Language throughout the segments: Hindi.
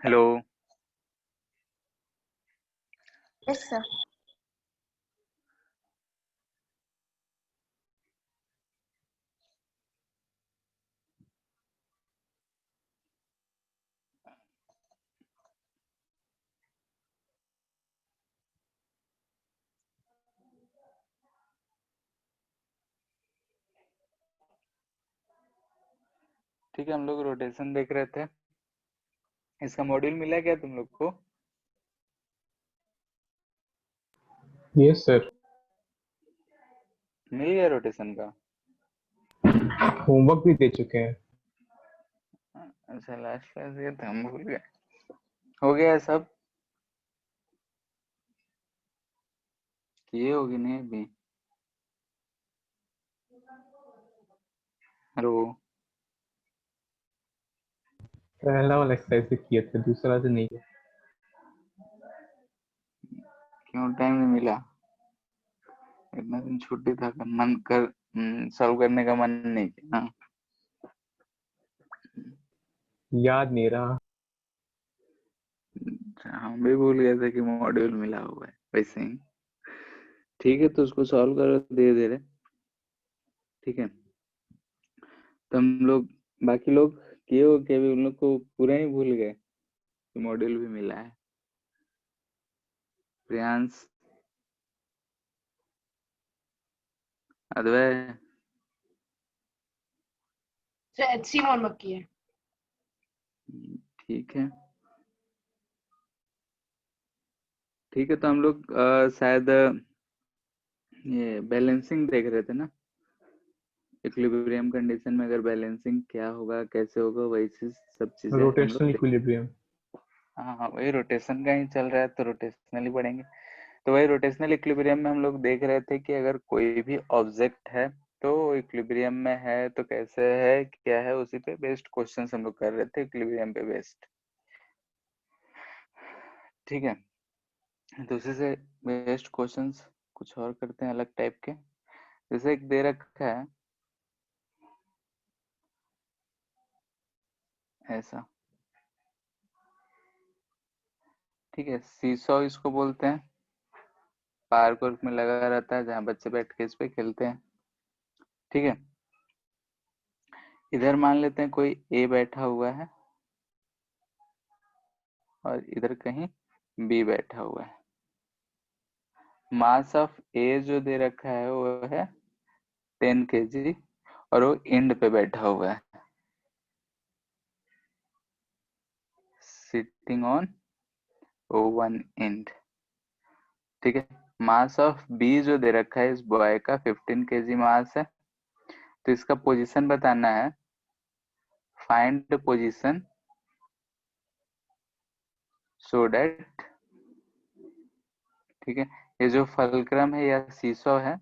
हेलो। Yes sir. ठीक है, हम लोग रोटेशन देख रहे थे। इसका मॉड्यूल मिला क्या तुम लोग को? Yes sir. मिल गया रोटेशन का? होमवर्क भी दे चुके हैं। अच्छा, लास्ट क्लास ये था, हम भूल गए। हो गया है सब? किए होगी नहीं अभी? हेलो। पहला वाला एक्सरसाइज से किए थे, दूसरा से नहीं किया। क्यों टाइम नहीं मिला? इतना दिन छुट्टी था, मन कर सॉल्व करने का मन नहीं किया ना? याद नहीं रहा। हम भी भूल गए थे कि मॉड्यूल मिला हुआ है वैसे ही। ठीक है, तो उसको सॉल्व करो धीरे धीरे। ठीक है, तो हम लोग बाकी लोग किए हो कि अभी उन लोग को पूरा ही भूल गए कि मॉड्यूल भी मिला है? Priyansh, Advait, sir HC homework की है। ठीक है। ठीक है, तो हम लोग शायद ये बैलेंसिंग देख रहे थे ना। इक्विलिब्रियम कंडीशन में अगर बैलेंसिंग क्या होगा, कैसे होगा, वही चीज सब चीजें हम लोग रोटेशनल देख। इक्विलिब्रियम। हाँ हाँ, वही रोटेशन का ही चल रहा है तो रोटेशनल ही पढ़ेंगे। तो वही रोटेशनल इक्विलिब्रियम में हम लोग देख रहे थे कि अगर कोई भी ऑब्जेक्ट है तो इक्विलिब्रियम में है तो कैसे है, क्या है, उसी पे बेस्ड क्वेश्चन हम लोग कर रहे थे, इक्विलिब्रियम पे बेस्ड। ठीक है, तो उसी से बेस्ड क्वेश्चंस कुछ और करते हैं अलग टाइप के। जैसे एक दे रखा है ऐसा। ठीक है, सीसॉ इसको बोलते हैं। पार्क वर्क में लगा रहता है जहाँ बच्चे बैठ के इस पे खेलते हैं। ठीक है, इधर मान लेते हैं कोई ए बैठा हुआ है और इधर कहीं बी बैठा हुआ है। मास ऑफ ए जो दे रखा है वो है 10 kg और वो एंड पे बैठा हुआ है, सिटिंग ऑन वन एंड। ठीक है, मास ऑफ बी जो दे रखा है इस बॉय का 15 kg मास है। तो इसका पोजीशन बताना है। Find the position so that, ठीक है, ये जो फलक्रम है या सीसॉ है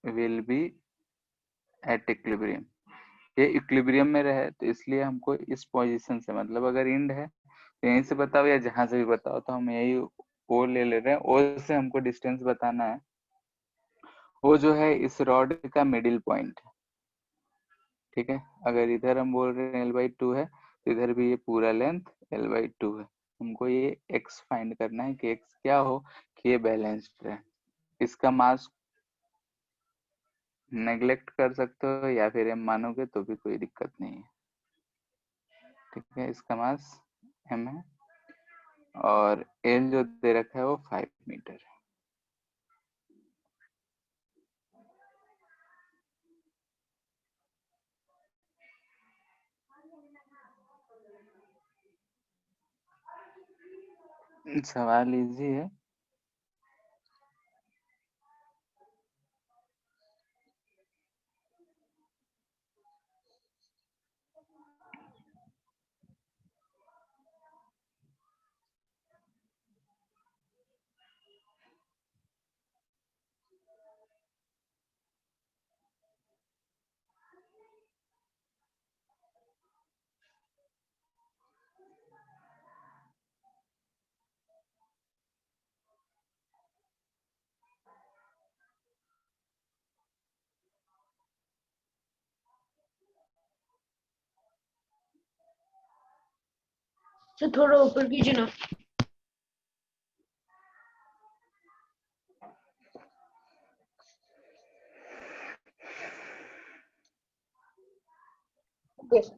विल बी एट इक्विलिब्रियम, ये इक्विलिब्रियम में रहे। तो इसलिए हमको इस पोजीशन से, मतलब अगर इंड है तो यहीं से बताओ या जहां से भी बताओ, तो हम यही ओ ले रहे हैं। ओ से हमको डिस्टेंस बताना है। वो जो है इस रॉड का मिडिल पॉइंट है। ठीक है, अगर इधर हम बोल रहे हैं L/2 है तो इधर भी ये पूरा लेंथ L/2 है। हमको ये x फाइंड करना है कि x क्या हो कि ये बैलेंस्ड रहे। इसका मास नेग्लेक्ट कर सकते हो या फिर m मानोगे तो भी कोई दिक्कत नहीं है। ठीक है, इसका मास m है और l जो दे रखा है वो 5 मीटर है। सवाल इजी है। सर थोड़ा ऊपर कीजिए ना। Okay sir.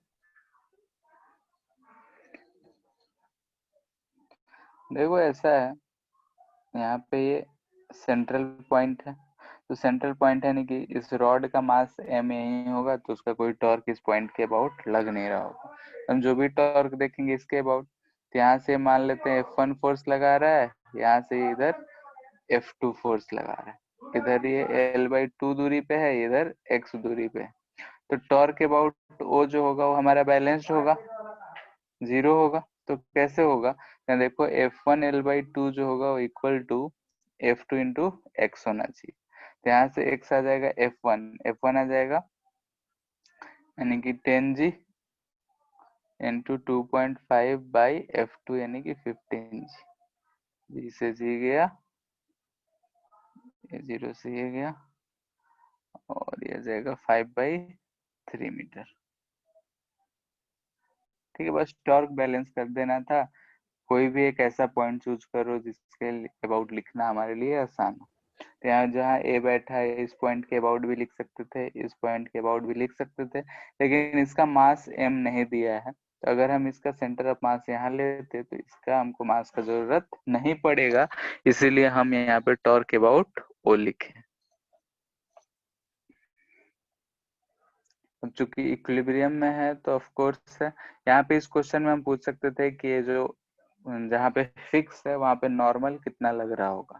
देखो ऐसा है, यहाँ पे ये सेंट्रल पॉइंट है, तो सेंट्रल पॉइंट है यानी कि इस रॉड का मास m यही होगा, तो उसका कोई टॉर्क इस पॉइंट के अबाउट लग नहीं रहा होगा। हम जो भी टॉर्क देखेंगे इसके अबाउट, तो यहाँ से मान लेते हैं F1 फोर्स लगा रहा है, यहाँ से इधर F2 फोर्स लगा रहा है, इधर ये L/2 दूरी पे है, इधर x दूरी पे है। तो टॉर्क के अबाउट O जो होगा वो हमारा बैलेंस्ड होगा, 0 होगा। तो कैसे होगा, यहाँ देखो F1 L/2 जो होगा वो equal to F2 into x होना चाहिए। तो यहाँ से x आ जाएगा F1 आ जाएगा यानी कि 10g इंटू 2.5 बाई F2 यानी कि 15g। जी से जी गया, ये 0 से ये गया, और ये आ जाएगा 5/3 मीटर। ठीक है, बस टॉर्क बैलेंस कर देना था। कोई भी एक ऐसा पॉइंट चूज करो जिसके अबाउट लिखना हमारे लिए आसान हो। तो यहाँ जहाँ ए बैठा है इस पॉइंट के अबाउट भी लिख सकते थे, इस पॉइंट के अबाउट भी लिख सकते थे, लेकिन इसका मास m नहीं दिया है, तो अगर हम इसका सेंटर ऑफ मास यहाँ लेते तो इसका हमको मास का जरूरत नहीं पड़ेगा, इसीलिए हम यहाँ पे टॉर्क के अबाउट ओ लिखे। अब चूंकि इक्विलिब्रियम में है तो ऑफ कोर्स है, यहाँ पे इस क्वेश्चन में हम पूछ सकते थे कि ये जो जहाँ पे फिक्स है वहां पे नॉर्मल कितना लग रहा होगा।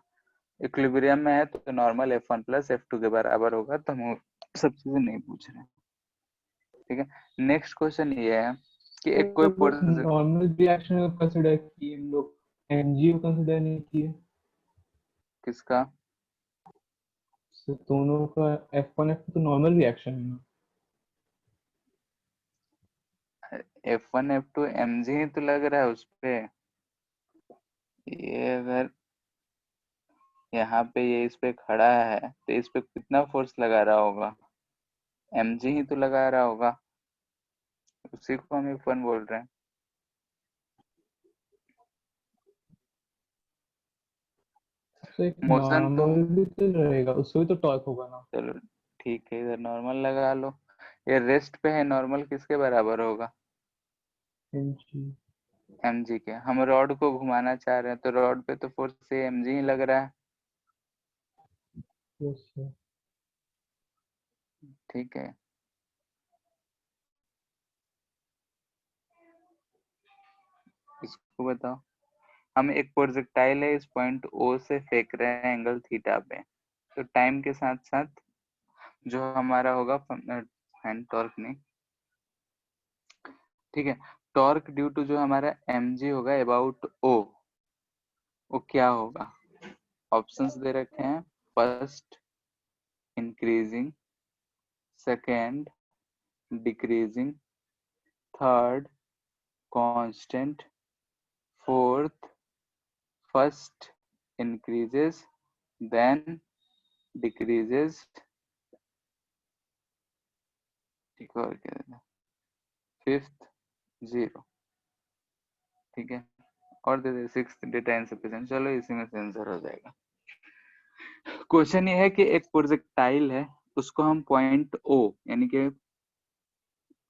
इक्विलिब्रियम में है तो नॉर्मल F1 प्लस F2 के बराबर होगा, तो हम सब चीजें नहीं पूछ रहे हैं। ठीक है, नेक्स्ट क्वेश्चन ये है कि एक कोई नॉर्मल रिएक्शन कंसिडर किए हम लोग, एनजीओ कंसिडर नहीं किए। किसका, तो दोनों का F1 F2 तो नॉर्मल रिएक्शन है ना। F1 F2 mg ही तो लग रहा है उस पे। ये अगर यहाँ पे ये इस पे खड़ा है तो इस पे कितना फोर्स लगा रहा होगा, mg ही तो लगा रहा होगा, उसी को हम F1 बोल रहे हैं। तो एक मोशन तो, नॉर्मल भी तो रहेगा, उससे भी तो टॉर्क होगा ना। चलो ठीक है, इधर नॉर्मल लगा लो। ये रेस्ट पे है, नॉर्मल किसके बराबर होगा, एनजी। mg के। हम रॉड को घुमाना चाह रहे हैं तो रॉड पे तो फोर्स से mg ही लग रहा है। Yes sir. ठीक है, इसको बताओ। हम एक प्रोजेक्टाइल है, इस पॉइंट O से फेंक रहे हैं एंगल थीटा पे, तो टाइम के साथ साथ जो हमारा होगा हैंड टॉर्क नहीं, ठीक है, टॉर्क ड्यू टू जो हमारा mg होगा अबाउट O, वो क्या होगा। ऑप्शंस दे रखे हैं, first increasing, second decreasing, third constant, fourth first increases then decreases, ठीक और क्या देना, फिफ्थ 0। ठीक है, और दे दे सिक्स डेटा इनसफिशिएंट, चलो इसी में से आंसर हो जाएगा। क्वेश्चन ये है कि एक प्रोजेक्टाइल है, उसको हम पॉइंट O यानी कि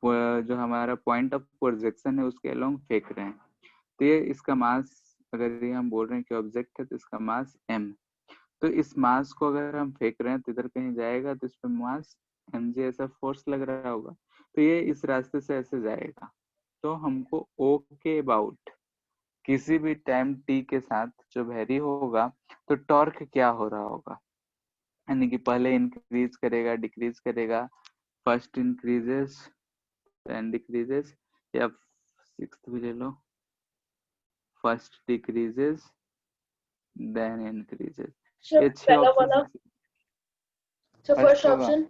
जो हमारा पॉइंट ऑफ प्रोजेक्शन है उसके अलोंग फेंक रहे हैं, तो ये इसका मास, अगर ये हम बोल रहे हैं कि ऑब्जेक्ट है तो इसका मास m, तो इस मास को अगर हम फेंक रहे हैं तो इधर कहीं जाएगा तो इस पे मास mg ऐसा फोर्स लग रहा होगा, तो ये इस रास्ते से ऐसे जाएगा। तो हमको O के अबाउट किसी भी टाइम t के साथ जो वेरी होगा तो टॉर्क क्या हो रहा होगा, यानी कि पहले इंक्रीज करेगा डिक्रीज करेगा, फर्स्ट इंक्रीजेस देन डिक्रीजेस, या सिक्स्थ भी ले लो, first decreases then increases. Sir ये 6 पहला ऑप्शन वाला, में से सर फर्स्ट फर्स्ट होगा। ऑप्शन।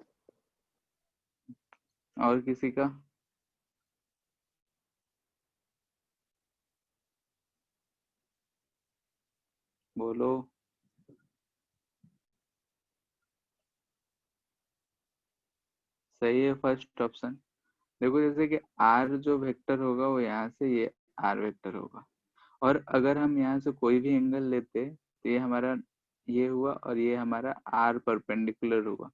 और किसी का, बोलो। सही है फर्स्ट ऑप्शन। देखो जैसे कि r जो वेक्टर होगा वो यहाँ से ये आर वेक्टर होगा। और अगर हम यहाँ से कोई भी एंगल लेते तो ये हमारा ये हुआ और ये हमारा आर परपेंडिकुलर हुआ।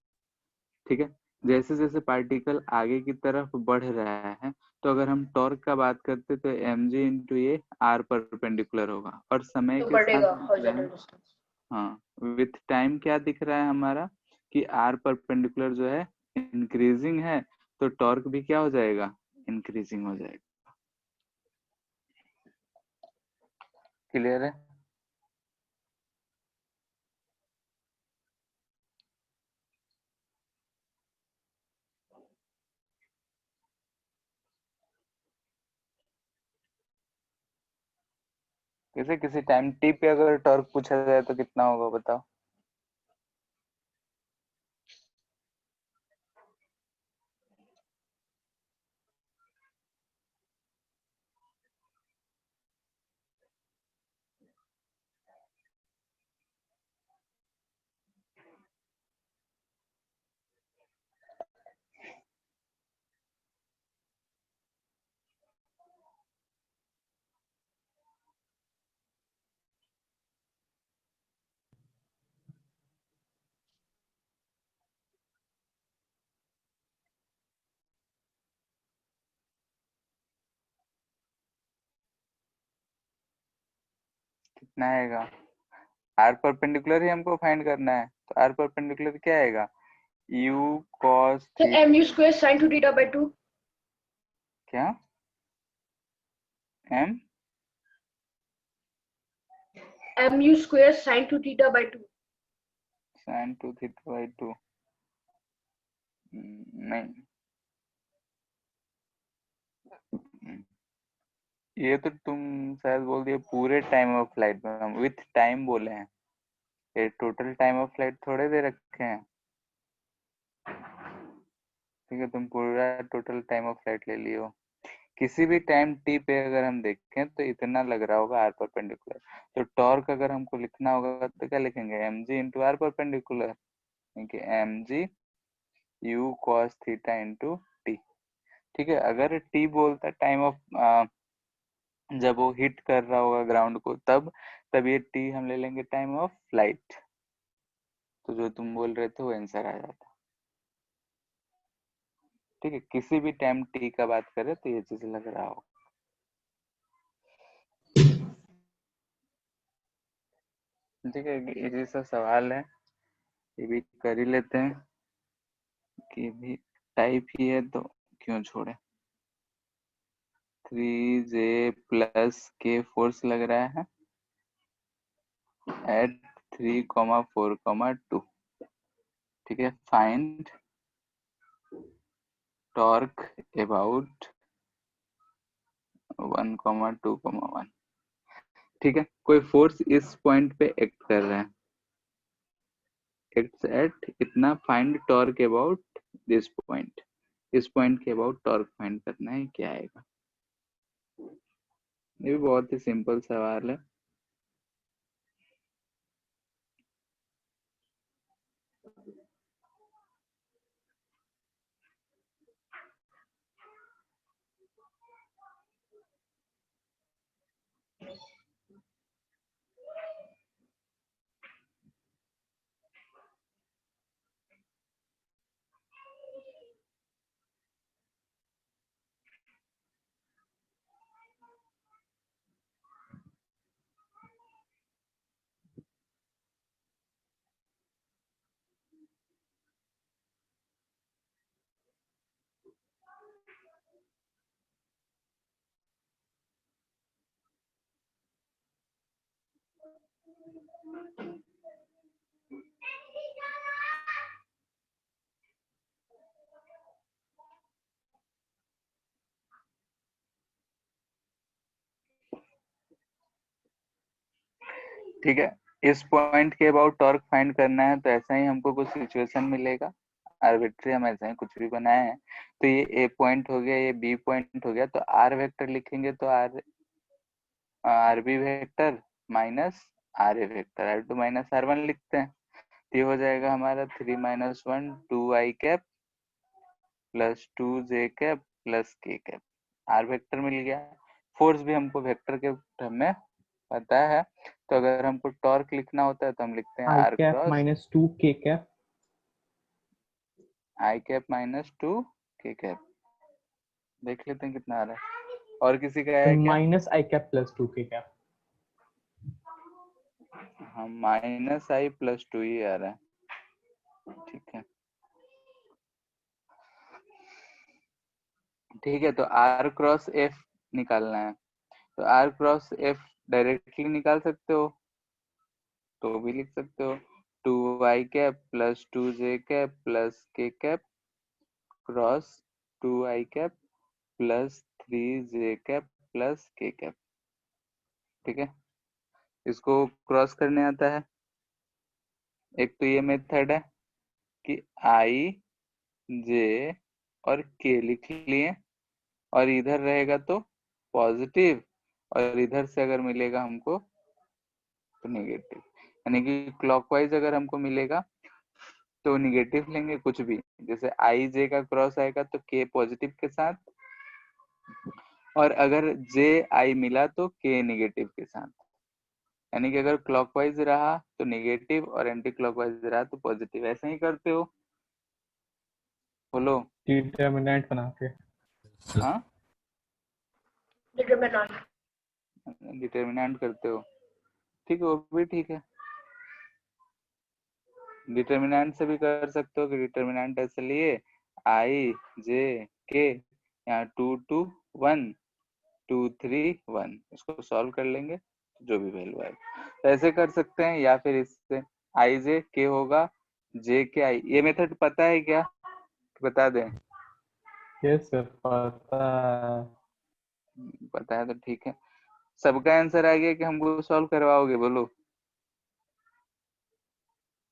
ठीक है, जैसे जैसे पार्टिकल आगे की तरफ बढ़ रहा है तो अगर हम टॉर्क का बात करते तो एम जी इंटू ये आर परपेंडिकुलर होगा। और समय तो के साथ बढ़ेगा दिख रहा हॉरिजॉन्टल है, डिस्टेंस। हाँ, विथ टाइम क्या दिख रहा है हमारा कि आर परपेंडिकुलर जो है इंक्रीजिंग है, तो टॉर्क भी क्या हो जाएगा, इंक्रीजिंग हो जाएगा। क्लियर है? किसी टाइम टी पे अगर टॉर्क पूछा जाए तो कितना होगा बताओ? कितना आएगा? आर परपेंडिकुलर ही हमको फाइंड करना है, तो आर परपेंडिकुलर क्या आएगा, यू कॉस तो theta. mu square sin 2 theta by 2। क्या? M mu square sin 2 theta by 2। Sine two theta by two? नहीं, ये तो तुम शायद बोल दिए पूरे टाइम ऑफ फ्लाइट में, हम विथ टाइम बोले हैं, ये टोटल टाइम ऑफ फ्लाइट थोड़े दे रखे हैं। ठीक है, तुम पूरा टोटल टाइम ऑफ फ्लाइट ले लियो। किसी भी टाइम टी पे अगर हम देखें तो इतना लग रहा होगा आर परपेंडिकुलर। तो टॉर्क अगर हमको लिखना होगा तो क्या लिखेंगे, m g into r perpendicular, m g u cos theta into t. ठीक है, अगर टी बोलता टाइम ऑफ जब वो हिट कर रहा होगा ग्राउंड को, तब ये टी हम ले लेंगे टाइम ऑफ फ्लाइट। तो जो तुम बोल रहे थे वो आंसर आ जाता। ठीक है, किसी भी टाइम टी का बात करें तो ये चीज लग रहा हो। ठीक है, इजी सा सवाल है, ये भी कर ही लेते हैं कि भी टाइप ही है तो क्यों छोड़े। 3J प्लस के फोर्स लग रहा है एट 3,4,2। ठीक है, फाइंड टॉर्क अबाउट 1,2,1। ठीक है, कोई फोर्स इस पॉइंट पे एक्ट कर रहा है, एक्ट्स एट इतना, find torque about this point, इस पॉइंट के अबाउट टॉर्क फाइंड करना है, क्या आएगा। ये भी बहुत ही सिंपल सवाल है। ठीक है, इस पॉइंट के अबाउट टॉर्क फाइंड करना है, तो ऐसा ही हमको कुछ सिचुएशन मिलेगा, आर्बिट्री हम ऐसा ही कुछ भी बनाए हैं। तो ये ए पॉइंट हो गया, ये बी पॉइंट हो गया, तो आर वेक्टर लिखेंगे तो r b vector minus r a vector, r two minus r one लिखते हैं। तो ये हो जाएगा हमारा 3 - 1 2i cap plus 2j cap plus k cap, R vector मिल गया। फोर्स भी हमको वेक्टर के टर्म में पता है, तो अगर हमको टॉर्क लिखना होता है तो हम लिखते हैं I R cap cross minus 2 के कैप। आई कैप माइनस 2 के कैप। देख लेते हैं कितना आ रहा है, और किसी का है क्या? माइनस आई कैप प्लस 2 के कैप। हाँ, माइनस आई प्लस 2 ही आ रहा है। ठीक है, ठीक है। तो आर क्रॉस एफ निकालना है, तो आर क्रॉस एफ डायरेक्टली निकाल सकते हो, तो भी लिख सकते हो 2 आई कैप प्लस 2 जे कैप प्लस के कैप क्रॉस 2 आई कैप प्लस 3 जे कैप प्लस के कैप। ठीक है, इसको क्रॉस करने आता है। एक तो ये मेथड है कि आई जे और के लिख लिए, और इधर रहेगा तो पॉजिटिव, और इधर से अगर मिलेगा हमको तो नेगेटिव, यानी कि क्लॉकवाइज अगर हमको मिलेगा तो निगेटिव लेंगे कुछ भी। जैसे आई जे का क्रॉस आएगा तो के पॉजिटिव के साथ, और अगर जे आई मिला तो के नेगेटिव के साथ। यानी कि अगर क्लॉकवाइज रहा तो नेगेटिव और एंटी क्लॉकवाइज रहा तो पॉजिटिव। ऐसा ही करते हो, बोलो। डिटरमिनेंट बना के। हाँ, डिटरमिनेंट। डिटर्मिनेंट करते हो, ठीक है, वो भी ठीक है। डिटर्मिनेंट से भी कर सकते हो कि डिटर्मिनेंट ऐसे लिए आई जे के, यहाँ 2 2 1 2 3 1, इसको सॉल्व कर लेंगे तो जो भी वैल्यू आए तो ऐसे कर सकते हैं। या फिर इससे आई जे के होगा जे के आई। ये मेथड पता है क्या, बता दें? यस सर, पता है। पता है तो ठीक है। सबका आंसर आ गया कि हमको सॉल्व करवाओगे, बोलो।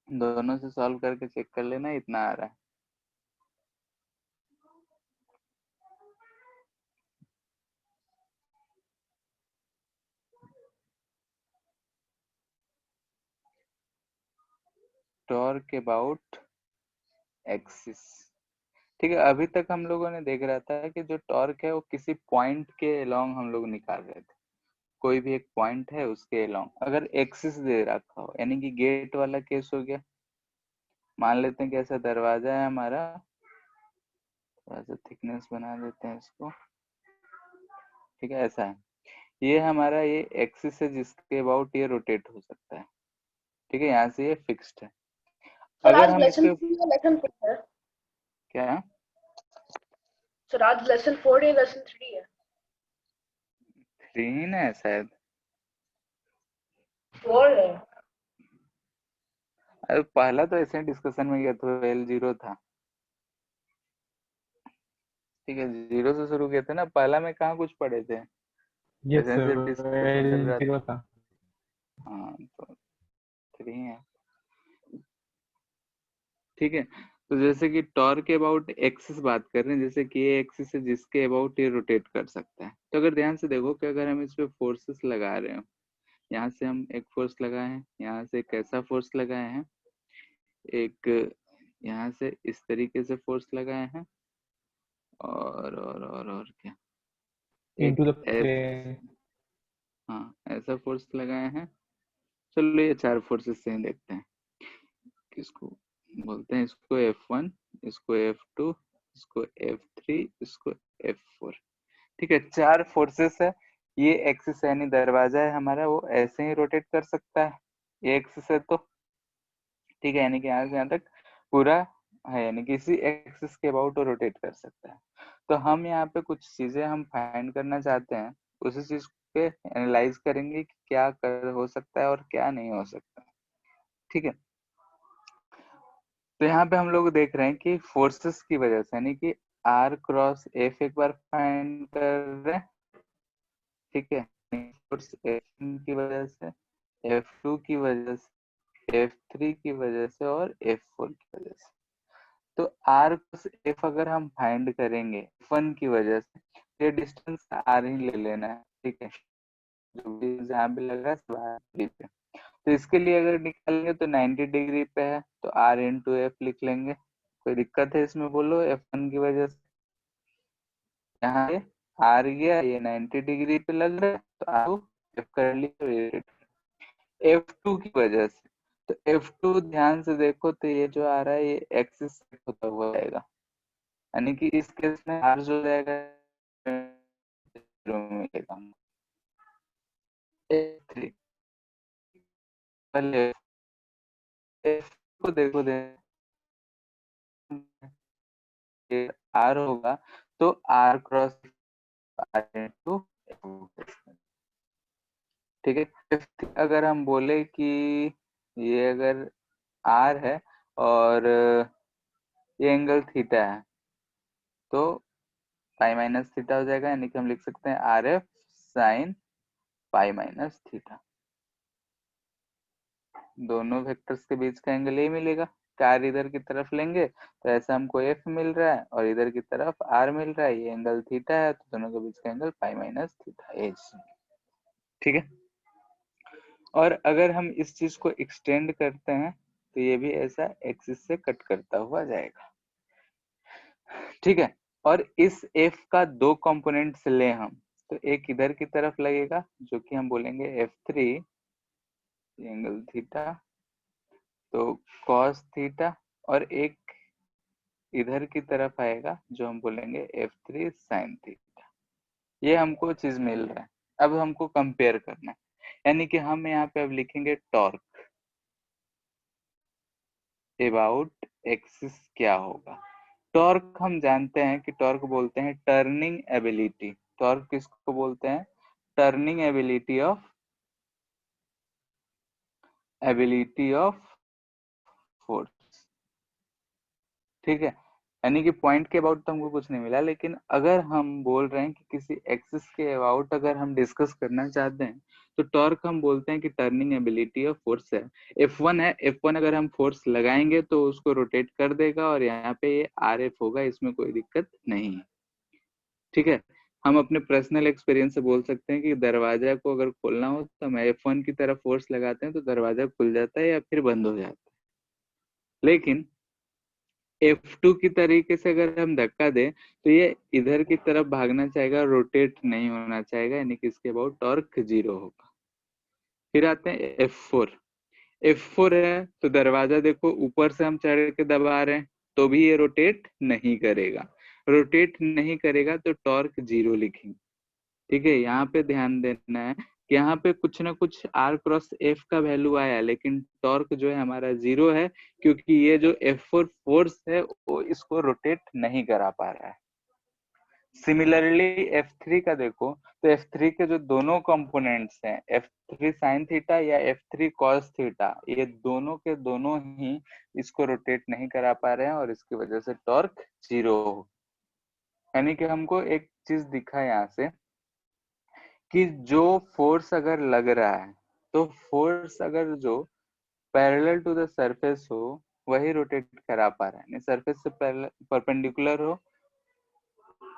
दोनों से सॉल्व करके चेक कर लेना इतना आ रहा है। Torque about axis. ठीक है, अभी तक हम लोगों ने देख रहा था कि जो टॉर्क है वो किसी पॉइंट के अलोंग हम लोग निकाल रहे थे। कोई भी एक पॉइंट है उसके अलोंग अगर एक्सिस दे रखा हो, यानी कि गेट वाला केस हो गया। मान लेते हैं कि ऐसा दरवाजा है हमारा, थोड़ा सा थिकनेस बना देते हैं इसको। ठीक है, ऐसा है, ये हमारा ये एक्सिस है जिसके अबाउट ये रोटेट हो सकता है। ठीक है, यहाँ से ये फिक्स्ड है। सर अगर आज हम लेसन इसके 3 या लेसन 4 है? क्या सर आज लेसन 4 या लेसन 3 है? 3 ही ना है शायद। 4 है। अरे पहला तो ऐसे डिस्कशन में गया तो L0 था। ठीक है, 0 से शुरू किए थे ना, पहला में कहाँ कुछ पढ़े थे, यस ऐसे ऐसे डिस्कशन चल रहा था। सर, था। हाँ, तो 3 है। ठीक है, तो जैसे कि टॉर्क के अबाउट एक्सिस बात कर रहे हैं, जैसे कि ये एक्सिस है जिसके अबाउट ये रोटेट कर सकता है। तो अगर ध्यान से देखो कि अगर हम इस पे फोर्सेस लगा रहे हो, यहाँ से हम एक फोर्स लगाए हैं, यहाँ से एक ऐसा फोर्स लगाए हैं, एक यहाँ से इस तरीके से फोर्स लगाए हैं, और क्या, इनटू एक द प्लेन। हाँ ऐसा फोर्स लगाए हैं। चलो ये 4 फोर्सेस से ही देखते हैं, किसको बोलते हैं। इसको F1, इसको F2, इसको F3, इसको F4। ठीक है, 4 फोर्सेस है। ये एक्सिस यानी दरवाजा है हमारा, वो ऐसे ही रोटेट कर सकता है, ये एक्सिस है तो। ठीक है, यानी कि यहाँ से यहाँ तक पूरा है, यानी कि इसी एक्सिस के अबाउट रोटेट कर सकता है। तो हम यहाँ पे कुछ चीजें हम फाइंड करना चाहते हैं, उसी चीज पे एनालाइज करेंगे कि क्या कर हो सकता है और क्या नहीं हो सकता। ठीक है, तो यहाँ पे हम लोग देख रहे हैं कि फोर्सेस की वजह से, यानी कि आर क्रॉस एफ एक बार फाइंड कर रहे हैं। ठीक है, फोर्स एफ की वजह से, F2 की वजह से, F3 की वजह से और F4 की वजह से। तो आर क्रॉस एफ अगर हम फाइंड करेंगे F1 की वजह से, ये डिस्टेंस आर ही ले लेना है। ठीक है, जो भी जहाँ भी लगा सब आर पे। तो इसके लिए अगर निकालेंगे तो 90 डिग्री पे है, तो आर इंटू एफ लिख लेंगे। कोई दिक्कत है इसमें, बोलो? F1 की वजह से यहाँ पे आर गया, ये 90 डिग्री पे लग रहा है, तो आर F कर लिया F2 की वजह से। तो F2 ध्यान से देखो तो ये जो आ रहा है ये एक्सिस से होता हुआ आएगा, यानी कि इस केस में आर जो जाएगा मिलेगा F3। पहले F को देखो आर होगा तो आर क्रॉस आर इंटू, ठीक है। अगर हम बोले कि ये अगर आर है और ये एंगल थीटा है तो पाई माइनस थीटा हो जाएगा, यानी कि हम लिख सकते हैं R F sine pi minus theta. दोनों वेक्टर्स के बीच का एंगल ये मिलेगा। आर इधर की तरफ लेंगे तो ऐसा हमको एफ मिल रहा है और इधर की तरफ आर मिल रहा है, ये एंगल थीटा है, तो दोनों के बीच का angle pi minus theta as, ठीक है। और अगर हम इस चीज को एक्सटेंड करते हैं तो ये भी ऐसा एक्सिस से कट करता हुआ जाएगा, ठीक है। और इस एफ का दो कंपोनेंट्स ले हम, तो एक इधर की तरफ लगेगा जो कि हम बोलेंगे F3 एंगल थीटा, तो कॉस थीटा, और एक इधर की तरफ आएगा जो हम बोलेंगे F3 साइन थीटा। ये हमको चीज मिल रहा है। अब हमको कंपेयर करना है, यानी कि हम यहाँ पे अब लिखेंगे टॉर्क अबाउट एक्सिस क्या होगा। टॉर्क हम जानते हैं कि टॉर्क बोलते हैं टर्निंग एबिलिटी। टॉर्क किसको बोलते हैं? टर्निंग एबिलिटी ऑफ फोर्स, ठीक है। यानी कि पॉइंट के अबाउट तो हमको कुछ नहीं मिला, लेकिन अगर हम बोल रहे हैं कि किसी एक्सिस के अबाउट अगर हम डिस्कस करना चाहते हैं तो टॉर्क हम बोलते हैं कि टर्निंग एबिलिटी ऑफ फोर्स है। F1 है, F1 अगर हम फोर्स लगाएंगे तो उसको रोटेट कर देगा और यहाँ पे ये RF होगा, इसमें कोई दिक्कत नहीं है, ठीक है। हम अपने पर्सनल एक्सपीरियंस से बोल सकते हैं कि दरवाजा को अगर खोलना हो तो हम F1 की तरफ फोर्स लगाते हैं तो दरवाजा खुल जाता है या फिर बंद हो जाता है। लेकिन F2 की तरीके से अगर हम धक्का दें तो ये इधर की तरफ भागना चाहेगा, रोटेट नहीं होना चाहेगा, यानी कि इसके अबाउट टॉर्क 0 होगा। फिर आते हैं F4 है तो दरवाजा देखो ऊपर से हम चढ़ के दबा रहे हैं तो भी ये रोटेट नहीं करेगा। रोटेट नहीं करेगा तो टॉर्क 0 लिखेंगे, ठीक है। यहाँ पे ध्यान देना है कि यहाँ पे कुछ ना कुछ R क्रॉस F का वैल्यू आया, लेकिन टॉर्क जो है हमारा 0 है, क्योंकि ये जो F4 फोर्स है वो इसको रोटेट नहीं करा पा रहा है। सिमिलरली F3 का देखो तो F3 के जो दोनों कंपोनेंट्स हैं F3 साइन थीटा या F3 कॉस थीटा, ये दोनों के दोनों ही इसको रोटेट नहीं करा पा रहे हैं और इसकी वजह से टॉर्क 0 हो। यानी कि हमको एक चीज दिखा यहाँ से कि जो फोर्स अगर लग रहा है तो फोर्स अगर जो पैरेलल टू द सरफेस हो वही रोटेट करा पा रहा है, सरफेस से परपेंडिकुलर हो।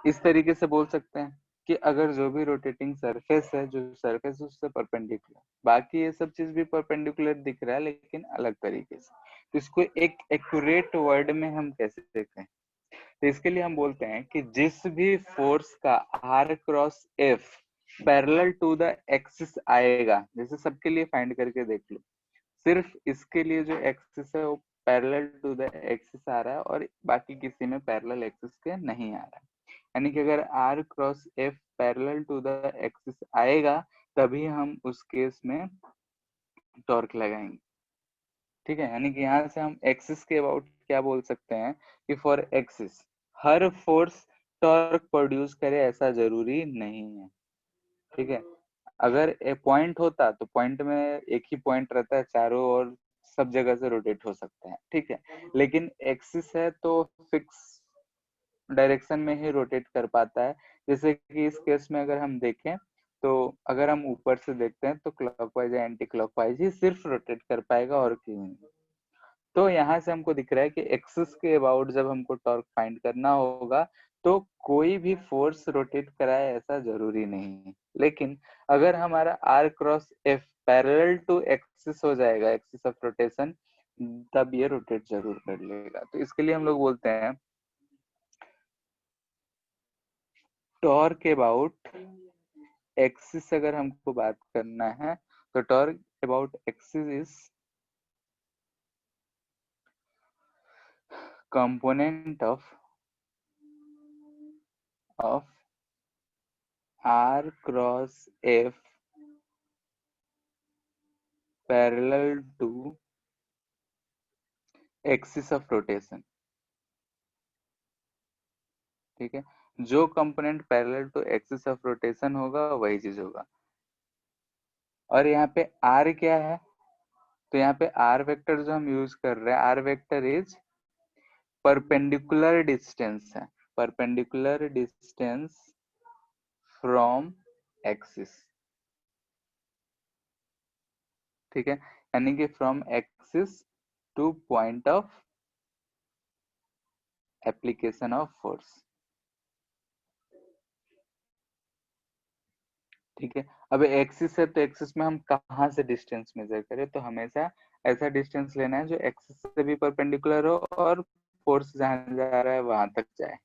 इस तरीके से बोल सकते हैं कि अगर जो भी रोटेटिंग सरफेस है, जो सरफेस उससे परपेंडिकुलर, बाकी ये सब चीज भी परपेंडिकुलर दिख रहा है लेकिन अलग तरीके से, तो इसको एक एक्यूरेट वर्ड में हम कैसे देखें? तो इसके लिए हम बोलते हैं कि जिस भी फोर्स का r cross f parallel to the axis आएगा, जैसे सबके लिए फाइंड करके देख लो, सिर्फ इसके लिए जो एक्सिस है वो पैरेलल टू द एक्सिस आ रहा है और बाकी किसी में पैरेलल एक्सिस के नहीं आ रहा है। यानी कि अगर r cross f parallel to the axis आएगा तभी हम उस केस में टॉर्क लगाएंगे, ठीक है। यानी कि यहाँ से हम एक्सिस के अबाउट क्या बोल सकते हैं कि for axis her force torque produce करे ऐसा जरूरी नहीं है, ठीक है। अगर एक पॉइंट होता तो पॉइंट में एक ही पॉइंट रहता है, चारों ओर सब जगह से रोटेट हो सकते हैं, ठीक है। लेकिन एक्सिस है तो फिक्स डायरेक्शन में ही रोटेट कर पाता है। जैसे कि इस केस में अगर हम देखें तो अगर हम ऊपर से देखते हैं तो क्लॉकवाइज या एंटी क्लॉकवाइज ही सिर्फ रोटेट कर पाएगा और क्यों नहीं। तो यहाँ से हमको दिख रहा है कि एक्सिस के अबाउट जब हमको टॉर्क फाइंड करना होगा तो कोई भी फोर्स रोटेट कराए ऐसा जरूरी नहीं है, लेकिन अगर हमारा r cross f parallel to axis हो जाएगा, एक्सिस ऑफ रोटेशन, तब ये रोटेट जरूर कर लेगा। तो इसके लिए हम लोग बोलते हैं टॉर्क अबाउट एक्सिस अगर हमको बात करना है तो torque about axis is component of r cross f parallel to axis of rotation. ठीक है, जो component parallel to axis of rotation होगा वही चीज होगा। और यहाँ पे r क्या है, तो यहाँ पे r वेक्टर जो हम यूज कर रहे हैं, r vector is perpendicular distance है, परपेंडिकुलर डिस्टेंस फ्रॉम एक्सिस। ठीक है, यानी कि from axis two point of application of force. ठीक है, अब एक्सिस है तो एक्सिस में हम कहाँ से डिस्टेंस मेजर करें, तो हमेशा ऐसा डिस्टेंस लेना है जो एक्सिस से भी परपेंडिकुलर हो और फोर्स जहां जा रहा है वहां तक जाए।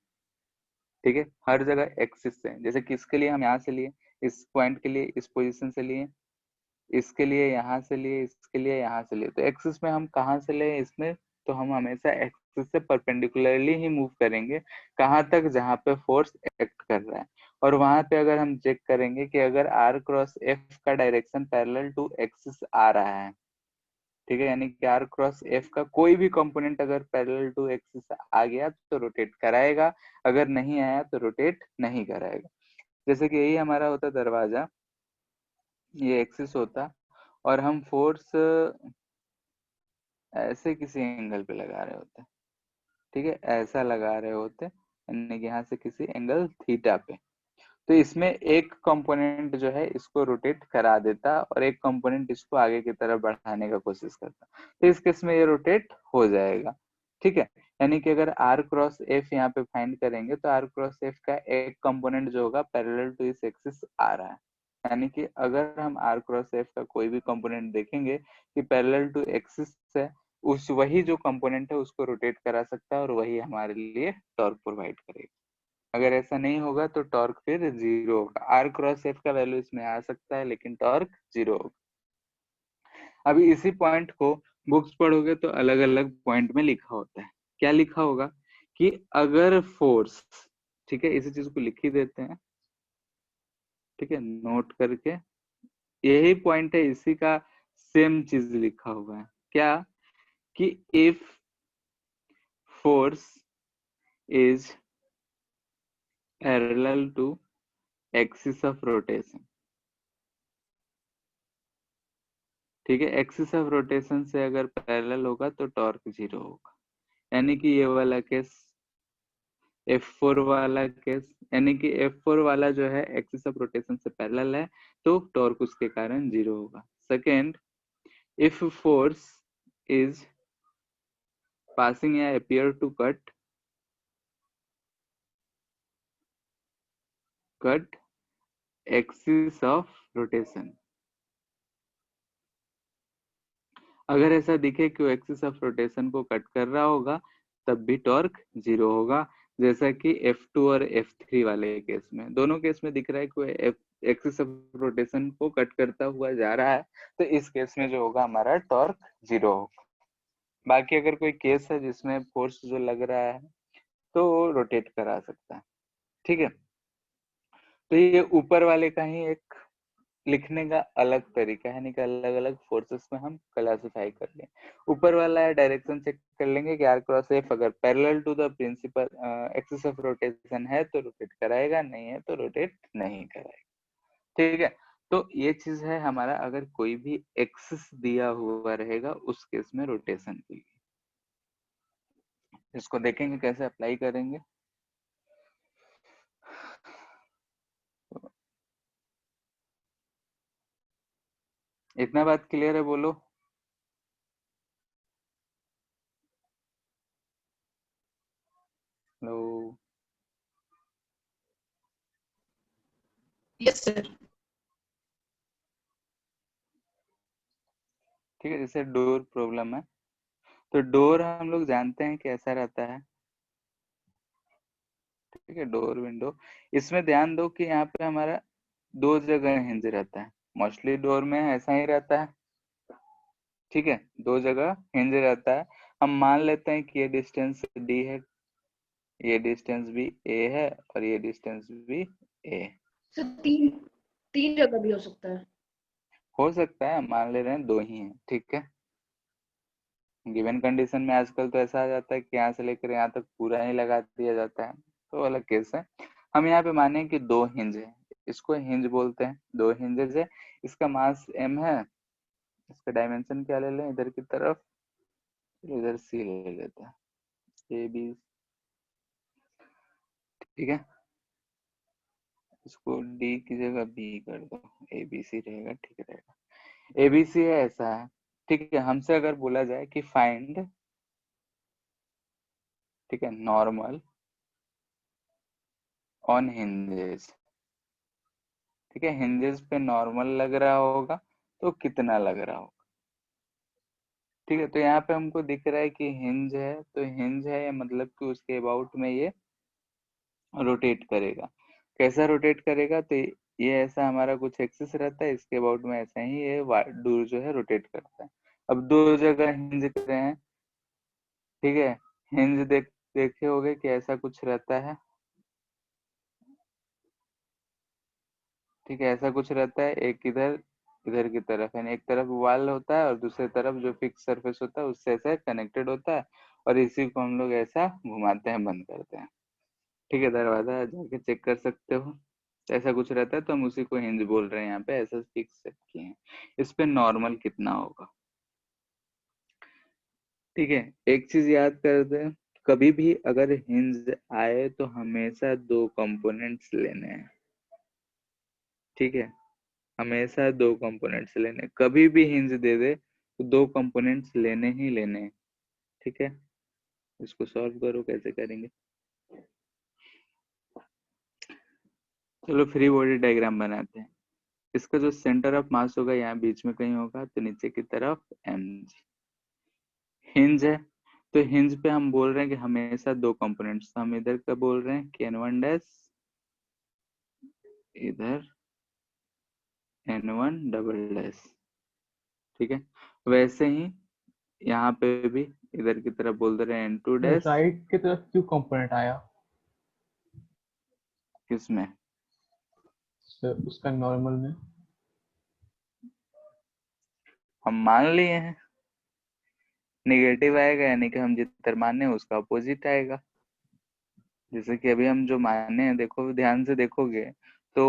ठीक है, हर जगह एक्सिस से, जैसे कि इसके लिए हम यहाँ से लिए, इस पॉइंट के लिए इस पोजीशन से लिए, इसके लिए यहाँ से लिए, इसके लिए यहाँ से लिए, तो एक्सिस में हम कहाँ से ले इसमें, तो हम हमेशा एक्सिस से परपेंडिकुलरली ही मूव करेंगे, कहाँ तक, जहाँ पे फोर्स एक्ट कर रहा है। और वहां पे अगर हम चेक करेंगे कि अगर r क्रॉस f का डायरेक्शन पैरेलल टू एक्सिस आ रहा है, ठीक है, यानी कि r क्रॉस f का कोई भी कंपोनेंट अगर पैरेलल टू एक्सिस आ गया तो रोटेट कराएगा, अगर नहीं आया तो रोटेट नहीं कराएगा। जैसे कि यही हमारा होता दरवाजा, ये एक्सिस होता और हम फोर्स ऐसे किसी एंगल पे लगा रहे होते, ठीक है, ऐसा लगा रहे होते, यानी कि यहाँ से किसी एंगल थीटा पे, तो इसमें एक कंपोनेंट जो है इसको रोटेट करा देता और एक कंपोनेंट इसको आगे की तरफ बढ़ाने का कोशिश करता, तो इस केस में ये रोटेट हो जाएगा। ठीक है, यानी कि अगर r क्रॉस f यहाँ पे फाइंड करेंगे तो r क्रॉस f का एक कंपोनेंट जो होगा पैरेलल टू इस एक्सिस आ रहा है, यानी कि अगर हम r क्रॉस f का कोई भी कंपोनेंट देखेंगे कि पैरेलल टू एक्सिस है, उस वही जो कंपोनेंट है उसको रोटेट करा सकता है और वही हमारे लिए टॉर्क प्रोवाइड करेगा। अगर ऐसा नहीं होगा तो टॉर्क फिर जीरो होगा, आर क्रॉस एफ का वैल्यू इसमें आ सकता है लेकिन टॉर्क जीरो होगा। अभी इसी पॉइंट को बुक्स पढ़ोगे तो अलग अलग पॉइंट में लिखा होता है, क्या लिखा होगा कि अगर फोर्स, ठीक है, इसी चीज को लिख ही देते हैं, ठीक है, नोट करके, यही पॉइंट है, इसी का सेम चीज लिखा हुआ है, क्या कि if force is parallel to axis of rotation, ठीक है, एक्सिस ऑफ रोटेशन से अगर पैरेलल होगा तो टॉर्क जीरो होगा, यानी कि ये वाला केस, F4 वाला केस, यानी कि F4 वाला जो है एक्सिस ऑफ रोटेशन से पैरेलल है तो टॉर्क उसके कारण जीरो होगा। Second, if force is passing या appear to cut axis of rotation, अगर ऐसा दिखे कि वो एक्सिस ऑफ रोटेशन को कट कर रहा होगा तब भी टॉर्क जीरो होगा, जैसा कि F2 और F3 वाले केस में, दोनों केस में दिख रहा है कि एक्सिस ऑफ रोटेशन को कट करता हुआ जा रहा है, तो इस केस में जो होगा हमारा टॉर्क जीरो होगा। बाकी अगर कोई केस है जिसमें फोर्स जो लग रहा है तो रोटेट करा सकता है। ठीक है, तो ये ऊपर वाले का ही एक लिखने का अलग तरीका है, यानी कि अलग अलग फोर्सेस में हम क्लासिफाई कर लें। ऊपर वाला है डायरेक्शन चेक कर लेंगे कि आर क्रॉस एफ अगर parallel to the principal axis of rotation है तो रोटेट कराएगा, नहीं है तो रोटेट नहीं कराएगा। ठीक है, तो ये चीज है हमारा, अगर कोई भी एक्सिस दिया हुआ रहेगा उस केस में रोटेशन के लिए, इसको देखेंगे कैसे अप्लाई करेंगे। इतना बात क्लियर है, बोलो। Hello, Yes, sir. ठीक है, जैसे डोर प्रॉब्लम है, तो डोर हम लोग जानते हैं कैसा रहता है, ठीक है, डोर विंडो। इसमें ध्यान दो कि यहाँ पे हमारा 2 जगह हिंज रहता है, मोस्टली डोर में ऐसा ही रहता है। ठीक है, 2 जगह हिंज रहता है। हम मान लेते हैं कि ये डिस्टेंस डी है, ये डिस्टेंस भी ए है और ये डिस्टेंस भी ए है। सर तीन तीन जगह भी हो सकता है। हो सकता है, हम मान ले रहे हैं 2 ही है। ठीक है, गिवन कंडीशन में आजकल तो ऐसा आ जाता है कि यहाँ से लेकर यहाँ तक पूरा ही लगा दिया जाता है, तो अलग केस है। हम यहाँ पे माने कि 2 हिंज है, इसको हिंज बोलते हैं, 2 हिंजेस है, इसका मास m है, इसका डायमेंशन क्या ले लें इधर की तरफ, इधर c ले लेते हैं, ए बी। ठीक है, इसको d की जगह b कर दो, ए बी सी रहेगा, ठीक रहेगा। ए बी सी है, ऐसा है। ठीक है, हमसे अगर बोला जाए कि फाइंड, ठीक है, नॉर्मल ऑन हिंजेस, ठीक है, हिंजेस पे नॉर्मल लग रहा होगा तो कितना लग रहा होगा। ठीक है, तो यहाँ पे हमको दिख रहा है कि हिंज है, तो हिंज है मतलब कि उसके अबाउट में ये रोटेट करेगा। कैसा रोटेट करेगा, तो ये ऐसा हमारा कुछ एक्सिस रहता है, इसके अबाउट में ऐसा ही ये डोर जो है रोटेट करता है। अब 2 जगह हिंज कर रहे हैं, ठीक है, हिंज देखे होगे कि ऐसा कुछ रहता है। ठीक है, ऐसा कुछ रहता है, एक इधर इधर की तरफ, यानी एक तरफ वॉल होता है और दूसरी तरफ जो फिक्स सरफेस होता है उससे ऐसा कनेक्टेड होता है, और इसी को हम लोग ऐसा घुमाते हैं, बंद करते हैं। ठीक है, दरवाजा जाके चेक कर सकते हो, ऐसा कुछ रहता है, तो हम उसी को हिंज बोल रहे हैं यहाँ पे, ऐसा फिक्स किए हैं। इस पे नॉर्मल कितना होगा। ठीक है, एक चीज याद कर दे, कभी भी अगर हिंज आए तो हमेशा 2 कंपोनेंट्स लेने हैं। ठीक है, हमेशा 2 कंपोनेंट्स लेने, कभी भी हिंज दे दे तो 2 कंपोनेंट्स लेने ही लेने हैं। ठीक है, इसको सॉल्व करो, कैसे करेंगे। चलो फ्री बॉडी डायग्राम बनाते हैं। इसका जो सेंटर ऑफ मास होगा यहाँ बीच में कहीं होगा, तो नीचे की तरफ एम जी। हिंज है, तो हिंज पे हम बोल रहे हैं कि हमेशा 2 कंपोनेंट्स, तो हम इधर का बोल रहे हैं कि n1 डैश, इधर n1 डबल डैश। ठीक है, वैसे ही यहाँ पे भी इधर की तरफ बोल दे रहे हैं n2 डैश। राइट की तरफ क्यों कंपोनेंट आया? किसमें? सर उसका नॉर्मल में। हम मान लिए हैं नेगेटिव आएगा, यानी कि हम जिधर माने उसका अपोजिट आएगा। जैसे कि अभी हम जो माने हैं, देखो ध्यान से देखोगे तो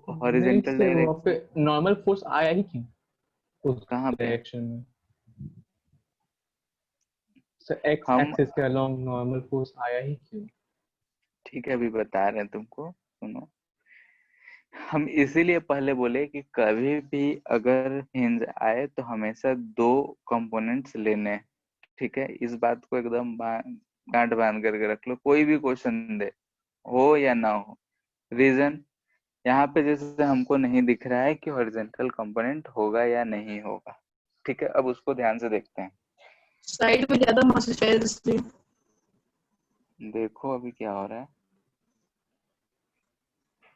नहीं हॉरिजेंटल सर, वहाँ पे डायरेक्शन। नॉर्मल फोर्स आया ही क्यों उस कहाँ पे? डायरेक्शन में? सर एक्स हम, एक्सिस के अलोंग नॉर्मल फोर्स आया ही क्यों? ठीक है, अभी बता रहे हैं तुमको, सुनो। हम इसीलिए पहले बोले कि कभी भी अगर हिंज आए तो हमेशा 2 कंपोनेंट्स लेने हैं। ठीक है, इस बात को एकदम गांठ बांध करके रख लो, कोई भी क्वेश्चन दे, हो या ना हो। रीजन, यहाँ पे जैसे हमको नहीं दिख रहा है कि हॉरिजॉन्टल कंपोनेंट होगा या नहीं होगा। ठीक है, अब उसको ध्यान से देखते हैं। साइड में ज्यादा मास है शायद इसलिए। देखो अभी क्या हो रहा है।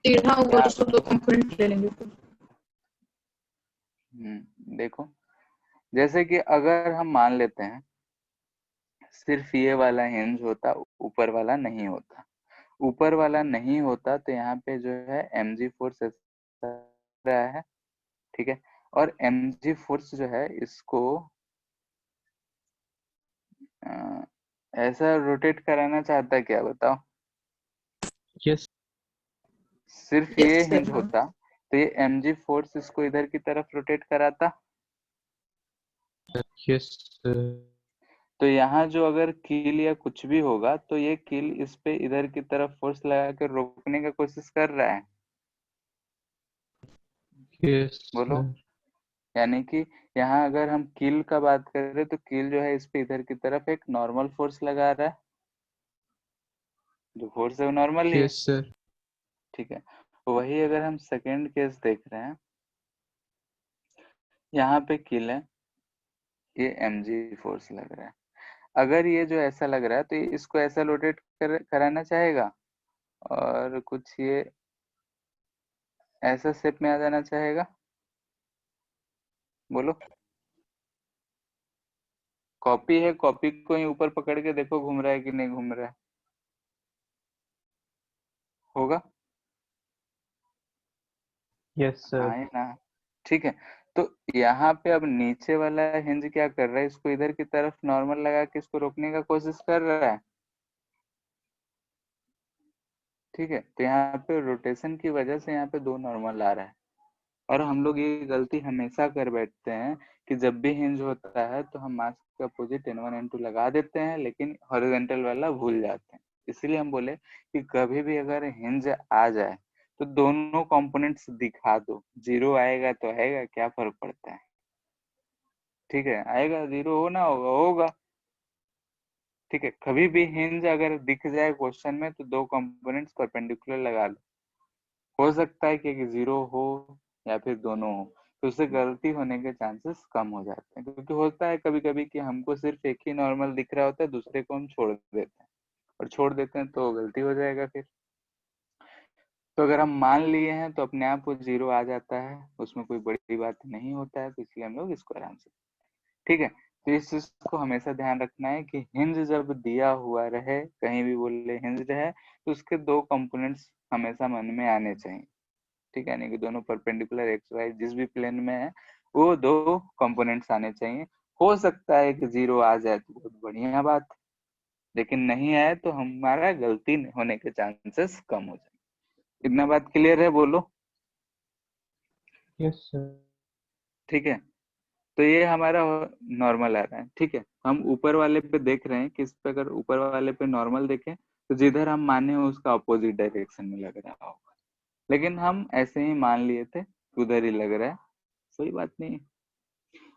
टेढ़ा होगा तो यहाँ, उसको 2 कंपोनेंट ले लेंगे फिर। देखो, जैसे कि अगर हम मान लेते हैं सिर्फ ये वाला हिंज होता, ऊपर वाला नहीं होता, ऊपर वाला नहीं होता, तो यहाँ पे जो है mg फोर्स रहा है। ठीक है, और mg फोर्स जो है इसको ऐसा रोटेट कराना चाहता है, क्या बताओ। यस सिर्फ यस ये हिंज सर। होता तो ये mg फोर्स इसको इधर की तरफ रोटेट कराता। Yes sir. तो यहाँ जो अगर कील या कुछ भी होगा तो ये कील इस पे इधर की तरफ फोर्स लगा के रोकने का कोशिश कर रहा है। यस बोलो, सर। यानी कि यहाँ अगर हम कील का बात करें तो कील जो है इस पे इधर की तरफ एक नॉर्मल फोर्स लगा रहा है, जो फोर्स है वो नॉर्मल ही है। Yes sir. ठीक है, वही अगर हम सेकेंड केस देख रहे हैं, यहाँ पे कील है, ये mg फोर्स लग रहा है। अगर ये जो ऐसा लग रहा है तो ये इसको ऐसा रोटेट कराना चाहेगा, और कुछ ये ऐसा शेप में आ जाना चाहेगा, बोलो। कॉपी है, कॉपी को ही ऊपर पकड़ के देखो घूम रहा है कि नहीं घूम रहा है, होगा। Yes sir. हाँ है ना। ठीक है, तो यहाँ पे अब नीचे वाला हिंज क्या कर रहा है, इसको इधर की तरफ नॉर्मल लगा के इसको रोकने का कोशिश कर रहा है। ठीक है, तो यहाँ पे रोटेशन की वजह से यहाँ पे दो नॉर्मल आ रहा है। और हम लोग ये गलती हमेशा कर बैठते हैं कि जब भी हिंज होता है तो हम मास के अपोजिट n1 n2 लगा देते हैं, लेकिन हॉरिजॉन्टल वाला भूल जाते हैं। इसलिए हम बोले कि कभी भी अगर हिंज आ जाए तो दोनों कंपोनेंट्स दिखा दो। जीरो आएगा तो आएगा, क्या फर्क पड़ता है। ठीक है, आएगा, जीरो हो ना होगा होगा। ठीक है, कभी भी हिंज अगर दिख जाए क्वेश्चन में तो दो कंपोनेंट्स परपेंडिकुलर लगा लो। हो सकता है कि जीरो हो या फिर दोनों हो, तो उससे गलती होने के चांसेस कम हो जाते हैं। क्योंकि होता है कभी कभी कि हमको सिर्फ एक ही नॉर्मल दिख रहा होता है, दूसरे को हम छोड़ देते हैं, और छोड़ देते हैं तो गलती हो जाएगा फिर। तो अगर हम मान लिए हैं तो अपने आप वो जीरो आ जाता है, उसमें कोई बड़ी बात नहीं होता है, तो इसलिए हम लोग इसको आराम से। ठीक है, तो इस चीज को हमेशा ध्यान रखना है कि हिंज जब दिया हुआ रहे, कहीं भी बोले हिंज है, तो उसके दो कंपोनेंट्स हमेशा मन में आने चाहिए। ठीक है, यानी कि दोनों परपेंडिकुलर एक्स वाई जिस भी प्लेन में है वो दो कंपोनेंट्स आने चाहिए। हो सकता है कि जीरो आ जाए तो बहुत बढ़िया बात, लेकिन नहीं आए तो हमारा गलती होने के चांसेस कम हो जाए। इतना बात क्लियर है, बोलो। Yes sir. ठीक है, तो ये हमारा नॉर्मल आ रहा है। ठीक है, हम ऊपर वाले पे देख रहे हैं कि इस पे अगर ऊपर वाले पे नॉर्मल देखें तो जिधर हम माने हो उसका अपोजिट डायरेक्शन में लग रहा होगा, लेकिन हम ऐसे ही मान लिए थे, उधर ही लग रहा है, कोई बात नहीं।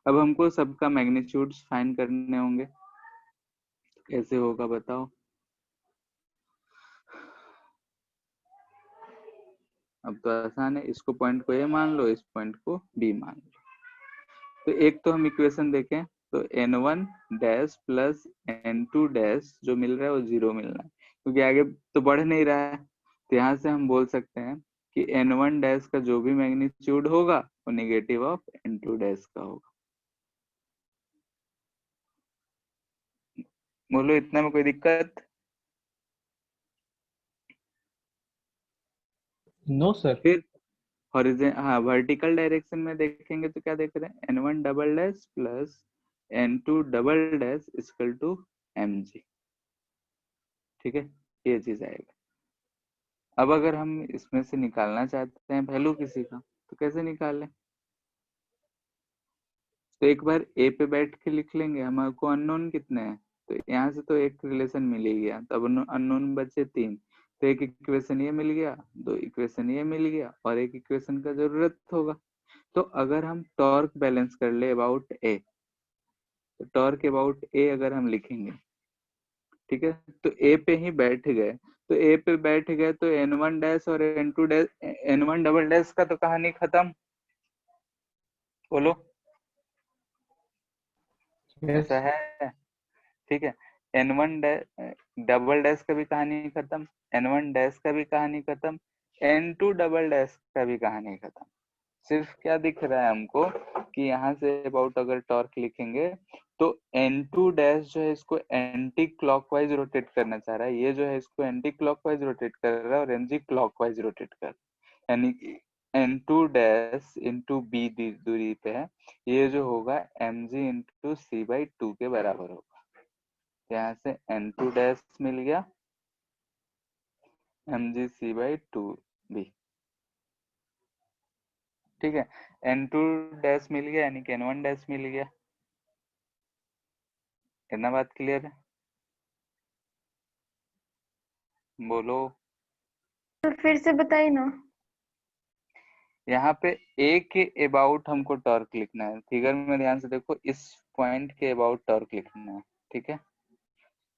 अब हमको सबका मैग्नीट्यूड फाइंड करने होंगे, कैसे होगा बताओ। अब तो आसान है, इसको पॉइंट को ए मान लो, इस पॉइंट को बी मान लो। तो एक तो हम इक्वेशन देखें, तो n1 dash plus n2 dash जो मिल रहा है वो जीरो मिलना है, क्योंकि आगे तो बढ़ नहीं रहा है। तो यहाँ से हम बोल सकते हैं कि n1 डैश का जो भी मैग्नीट्यूड होगा वो निगेटिव ऑफ n2 डैश का होगा। बोलो, इतना में कोई दिक्कत। No sir. फिर हॉरिजॉन, हाँ, वर्टिकल डायरेक्शन में देखेंगे तो क्या देख रहे हैं, n1 double dash plus n2 double dash equal to mg। ठीक है, ये चीज आएगा। अब अगर हम इसमें से निकालना चाहते हैं वैल्यू किसी का, तो कैसे निकालें। तो एक बार ए पे बैठ के लिख लेंगे, हमारे को अननोन कितने हैं, तो यहाँ से तो एक रिलेशन मिल ही गया, तब अननोन बचे तीन। तो एक इक्वेशन ये मिल गया, दो इक्वेशन ये मिल गया, और एक इक्वेशन का जरूरत होगा। तो अगर हम टॉर्क बैलेंस कर ले अबाउट ए, तो टॉर्क अबाउट ए अगर हम लिखेंगे, ठीक है, तो ए पे ही बैठ गए, तो ए पे बैठ गए तो n1 डैश और n2 dash, n1 double dash का तो कहानी खत्म। बोलो, यस। ऐसा है। ठीक है, n1 डबल डैश का भी कहानी खत्म, n1 डैश का भी कहानी खत्म, n2 डबल डैश का भी कहानी खत्म। सिर्फ क्या दिख रहा है हमको कि यहाँ से अबाउट अगर टॉर्क लिखेंगे तो n2 डैश जो है इसको एंटी क्लॉकवाइज रोटेट करना चाह रहा है, ये जो है इसको एंटी क्लॉकवाइज रोटेट कर रहा है, और mg क्लॉकवाइज रोटेट कर रहा है, यानी कि n2 डैश इंटू बी दूरी पे है, ये जो होगा mg इंटू सी बाई 2 के बराबर होगा। यहाँ से n2 डैश मिल गया mg c बाई 2 b। ठीक है, n2 डैश मिल गया यानी कि n1 डैश मिल गया। इतना बात क्लियर है, बोलो। तो फिर से बताइए ना। यहाँ पे ए के अबाउट हमको टॉर्क लिखना है, फिगर में ध्यान से देखो, इस पॉइंट के अबाउट टॉर्क लिखना है। ठीक है,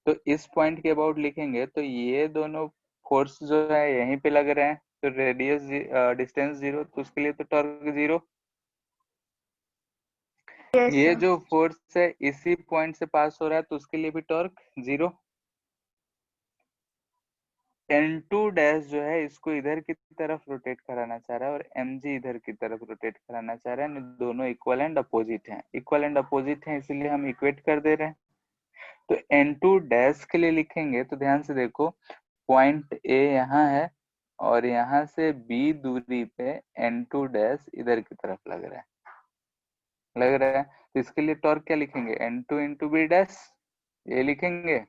तो इस पॉइंट के अबाउट लिखेंगे तो ये दोनों फोर्स जो है यहीं पे लग रहे हैं, तो रेडियस डिस्टेंस जीरो, तो उसके लिए तो टॉर्क जीरो। यस ये सर। जो फोर्स है इसी पॉइंट से पास हो रहा है तो उसके लिए भी टॉर्क जीरो। N2 डैश जो है इसको इधर की तरफ रोटेट कराना चाह रहा है और mg इधर की तरफ रोटेट कराना चाह रहा है, दोनों इक्वल एंड अपोजिट हैं, इक्वल एंड अपोजिट हैं इसलिए हम इक्वेट कर दे रहे हैं। तो N2 डैश के लिए लिखेंगे तो ध्यान से देखो, पॉइंट A यहाँ है और यहाँ से B दूरी पे N2 डैश इधर की तरफ लग रहा है, तो इसके लिए टॉर्क क्या लिखेंगे, N2 इंटू बी डैश, ये लिखेंगे।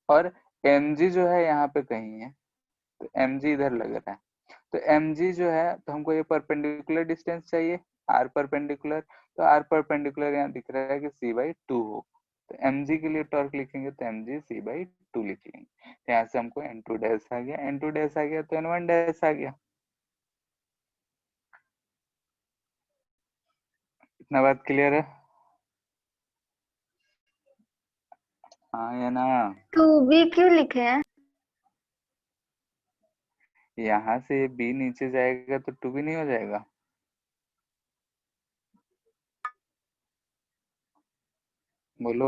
और mg जो है यहाँ पे कहीं है, तो mg इधर लग रहा है, तो mg जो है, तो हमको ये परपेंडिकुलर डिस्टेंस चाहिए, r परपेंडिकुलर, तो r परपेंडिकुलर यहाँ दिख रहा है कि c/2 हो, तो mg के लिए टॉर्क लिखेंगे तो mg c/2 लिख लेंगे। तो यहाँ से हमको n2 डैश आ गया, n2 डैश आ गया तो n1 डैश आ गया। इतना बात क्लियर है? हाँ या ना? टू बी क्यों लिखे हैं? यहाँ से b नीचे जाएगा तो 2b नहीं हो जाएगा? बोलो।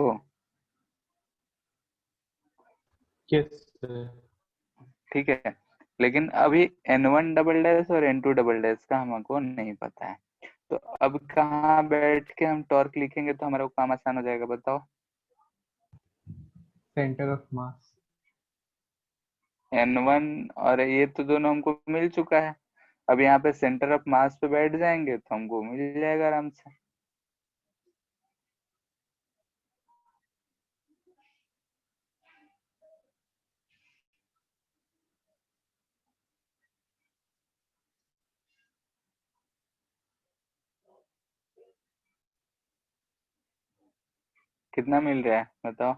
यस ठीक है, लेकिन अभी n1 डबल डैश और n2 डबल डैश का हमको नहीं पता है, तो अब कहाँ बैठ के हम टॉर्क लिखेंगे तो हमारा काम आसान हो जाएगा, बताओ। Centre of mass. n1 और ये तो दोनों हमको मिल चुका है, अब यहाँ पे सेंटर ऑफ मास पे बैठ जाएंगे तो हमको मिल जाएगा आराम से। कितना मिल रहा है बताओ?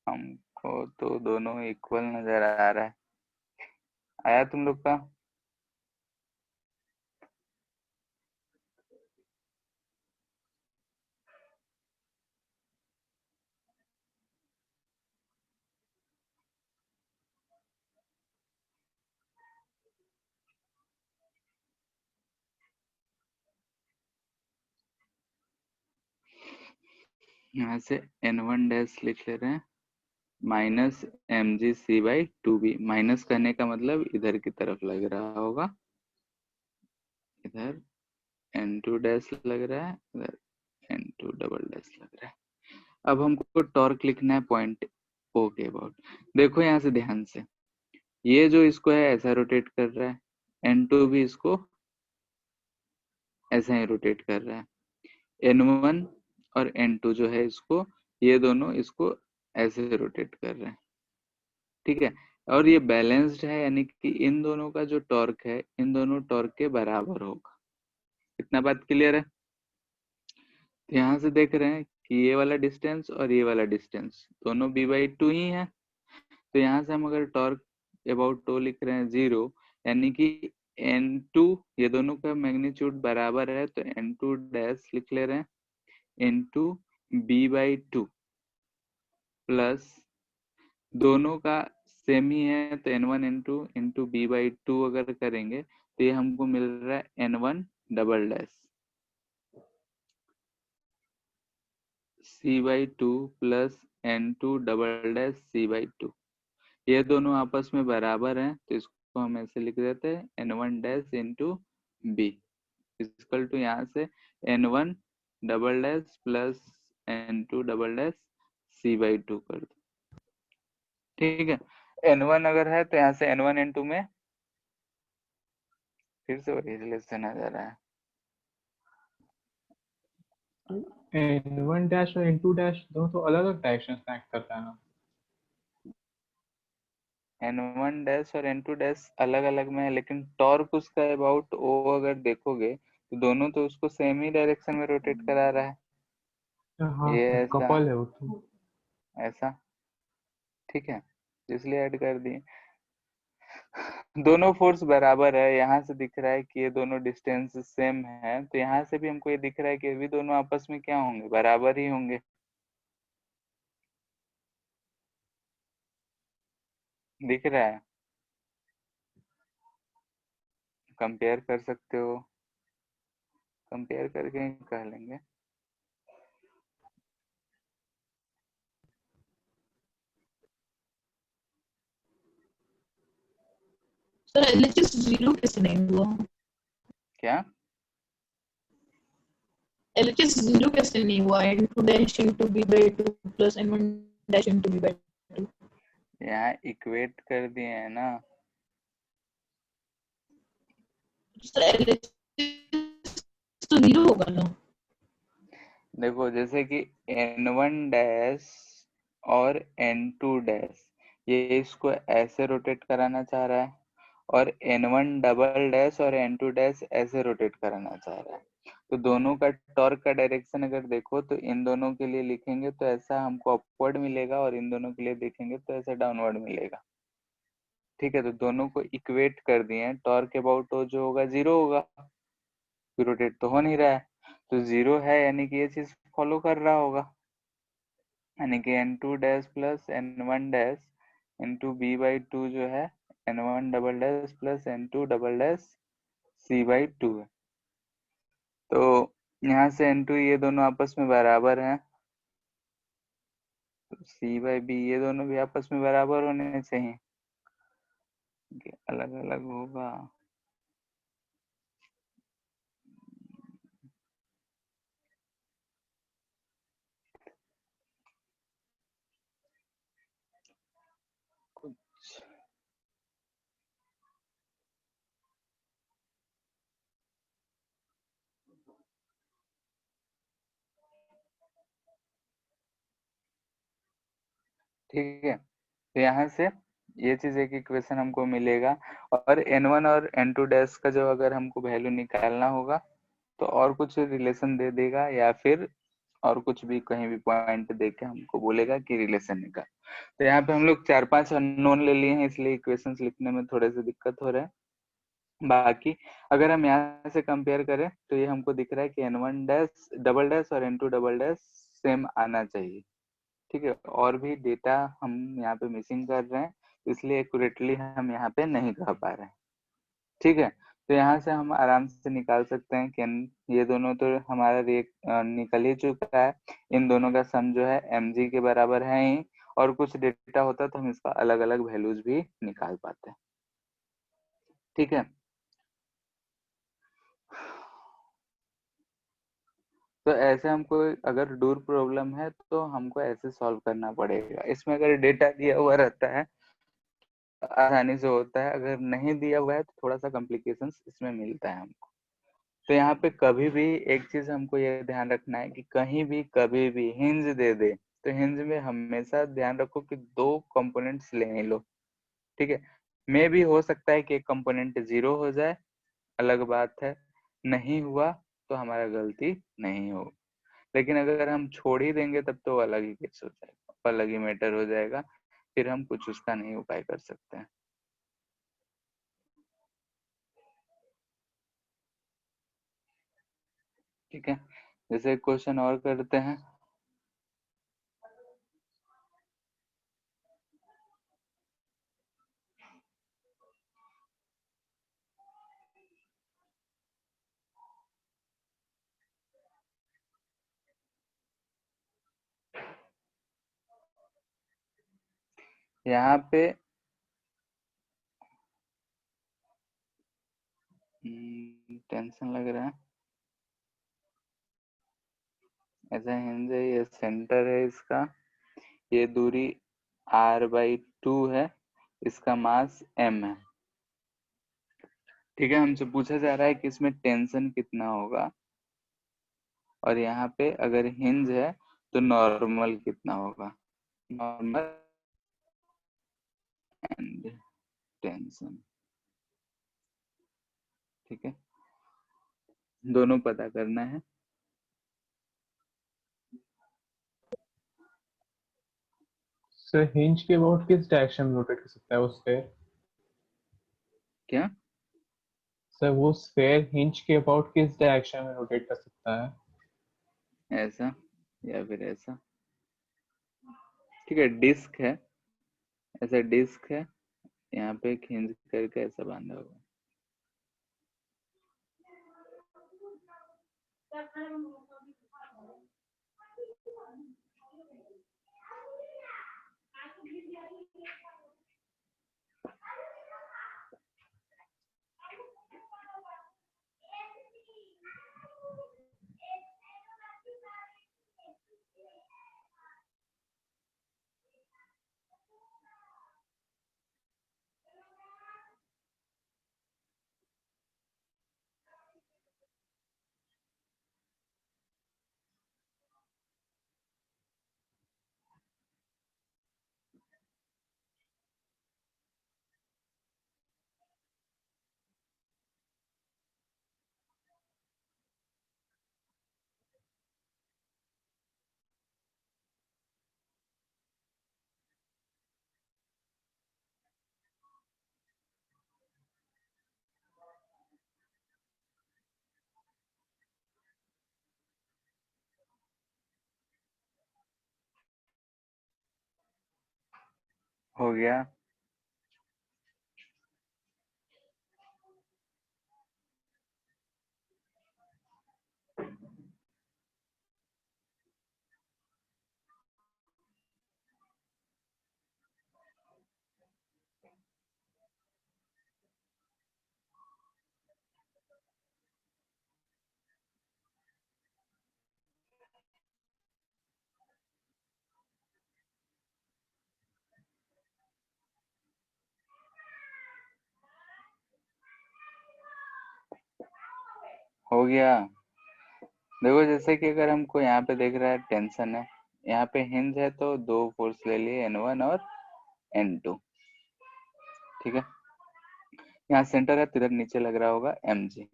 हमको तो दोनों इक्वल नजर आ रहा है, आया तुम लोग का? यहाँ से n1 डैश लिख ले रहे हैं माइनस mg/2b, माइनस करने का मतलब इधर की तरफ लग रहा होगा, इधर n2 डैश लग रहा है, इधर n2 डबल डैश लग रहा है। अब हमको टॉर्क लिखना है पॉइंट O के अबाउट। देखो यहाँ से ध्यान से, ये जो इसको है ऐसा रोटेट कर रहा है, n2 भी इसको ऐसा ही रोटेट कर रहा है, n1 और n2 जो है इसको, ये दोनों इसको ऐसे रोटेट कर रहे हैं, ठीक है। और ये बैलेंस्ड है, यानी कि इन दोनों का जो टॉर्क है इन दोनों टॉर्क के बराबर होगा। इतना बात क्लियर है? तो यहाँ से देख रहे हैं कि ये वाला डिस्टेंस और ये वाला डिस्टेंस दोनों b/2 ही है, तो यहाँ से हम अगर टॉर्क अबाउट टो लिख रहे हैं 0, यानी कि n2, ये दोनों का मैग्नीट्यूड बराबर है तो n2 डैश लिख ले रहे हैं इंटू b/2 प्लस दोनों का सेम ही है तो n1 इंटू b/2 अगर करेंगे तो ये हमको मिल रहा है n1 double dash c/2 plus n2 double dash c/2, ये दोनों आपस में बराबर हैं तो इसको हम ऐसे लिख देते हैं n1 dash into b equal to यहाँ से n1 double dash plus n2 double dash c/2 कर दो, ठीक है। n1 अगर है तो यहाँ से n1 n2 में फिर से वही रिलेशन आ जा रहा है, N1 डैश और N2 डैश दोनों तो अलग अलग डायरेक्शन में एक्ट करता है ना। n1 डैश और n2 डैश अलग अलग में है, लेकिन टॉर्क उसका अबाउट ओ अगर देखोगे तो दोनों तो उसको सेम ही डायरेक्शन में रोटेट करा रहा है, हाँ ये ऐसा कपल है वो तो। ऐसा, ठीक है, इसलिए ऐड कर दिए। दोनों फोर्स बराबर है, यहाँ से दिख रहा है कि ये दोनों डिस्टेंस सेम है, तो यहाँ से भी हमको ये दिख रहा है कि ये भी दोनों आपस में क्या होंगे, बराबर ही होंगे। दिख रहा है, कंपेयर कर सकते हो। कंपेयर करके ही कह लेंगे। सर एलएचएस 0 कैसे नहीं हुआ? क्या? एलएचएस 0 कैसे नहीं हुआ? n2 dash into b by 2 plus n1 dash into b by 2। यहाँ इक्वेट कर दिए हैं ना। सर एलएचएस तो 0 होगा ना? देखो जैसे कि n1 डैश और n2 डैश, ये इसको ऐसे रोटेट कराना चाह रहा है, और n1 डबल डैश और n2 डैश ऐसे रोटेट कराना चाह रहा है। तो दोनों का टॉर्क का डायरेक्शन अगर देखो तो इन दोनों के लिए लिखेंगे तो ऐसा हमको अपवर्ड मिलेगा, और इन दोनों के लिए देखेंगे तो ऐसा डाउनवर्ड मिलेगा। ठीक है, तो दोनों को इक्वेट कर दिए हैं। टॉर्क अबाउट ओ जो होगा 0 होगा, रोटेट तो हो नहीं रहा है, तो 0 है यानी कि ये चीज फॉलो कर रहा होगा, यानी कि n2 dash plus n1 dash into b by two जो है n1 double dash plus n2 double dash c by two है। तो यहाँ से n2 ये दोनों आपस में बराबर हैं, तो c बाई b ये दोनों भी आपस में बराबर होने चाहिए, अलग अलग होगा। कुछ ठीक है, तो यहाँ से ये चीज एक इक्वेशन हमको मिलेगा, और n1 और n2 डैश का जो अगर हमको वैल्यू निकालना होगा तो और कुछ रिलेशन दे देगा, या फिर और कुछ भी कहीं भी पॉइंट दे के हमको बोलेगा कि रिलेशन निकाल। तो यहाँ पे हम लोग 4-5 अननोन ले लिए हैं, इसलिए इक्वेशंस लिखने में थोड़े से दिक्कत हो रहा है। बाकी अगर हम यहाँ से कंपेयर करें तो ये हमको दिख रहा है कि n1 डैश डबल डैश और n2 डबल डैश सेम आना चाहिए। ठीक है, और भी डेटा हम यहाँ पे मिसिंग कर रहे हैं, इसलिए एक्यूरेटली हम यहाँ पे नहीं कह पा रहे हैं। ठीक है, तो यहाँ से हम आराम से निकाल सकते हैं कि ये दोनों तो हमारा निकल ही चुका है, इन दोनों का सम जो है mg के बराबर है ही, और कुछ डेटा होता तो हम इसका अलग अलग वैल्यूज भी निकाल पाते हैं। ठीक है, तो ऐसे हमको अगर डूर प्रॉब्लम है तो हमको ऐसे सॉल्व करना पड़ेगा। इसमें अगर डेटा दिया हुआ रहता है आसानी से होता है, अगर नहीं दिया हुआ है तो थोड़ा सा कॉम्प्लिकेशंस इसमें मिलता है हमको। तो यहाँ पे कभी भी एक चीज हमको ये ध्यान रखना है कि कहीं भी कभी भी हिंज दे दे तो हिंज में हमेशा ध्यान रखो कि 2 कंपोनेंट्स ले ही लो। ठीक है, मे भी हो सकता है कि एक कंपोनेंट 0 हो जाए, अलग बात है, नहीं हुआ तो हमारा गलती नहीं हो, लेकिन अगर हम छोड़ ही देंगे तब तो अलग ही केस हो जाएगा, अलग ही मैटर हो जाएगा, फिर हम कुछ उसका नहीं उपाय कर सकते हैं। ठीक है, जैसे क्वेश्चन और करते हैं। यहाँ पे टेंशन लग रहा है, ऐसा हिंज है, ये सेंटर है इसका, ये दूरी r/2 है, इसका मास m है। ठीक है, हमसे पूछा जा रहा है कि इसमें टेंशन कितना होगा, और यहाँ पे अगर हिंज है तो नॉर्मल कितना होगा, नॉर्मल एंड टेंशन। ठीक है, दोनों पता करना है। सर हिंज के अबाउट किस डायरेक्शन में रोटेट कर सकता है वो स्फेयर? क्या? सर वो स्फेयर हिंज के अबाउट किस डायरेक्शन में रोटेट कर सकता है? ऐसा या फिर ऐसा। ठीक है, डिस्क है, ऐसा डिस्क है, यहाँ पे एक हिंज करके ऐसा बांधा हुआ है। हो गया। हो गया। देखो जैसे कि अगर हमको यहाँ पे देख रहा है टेंशन है, यहाँ पे हिंज है तो दो फोर्स ले लिए N1 और N2। ठीक है, यहाँ सेंटर है तो इधर नीचे लग रहा होगा mg।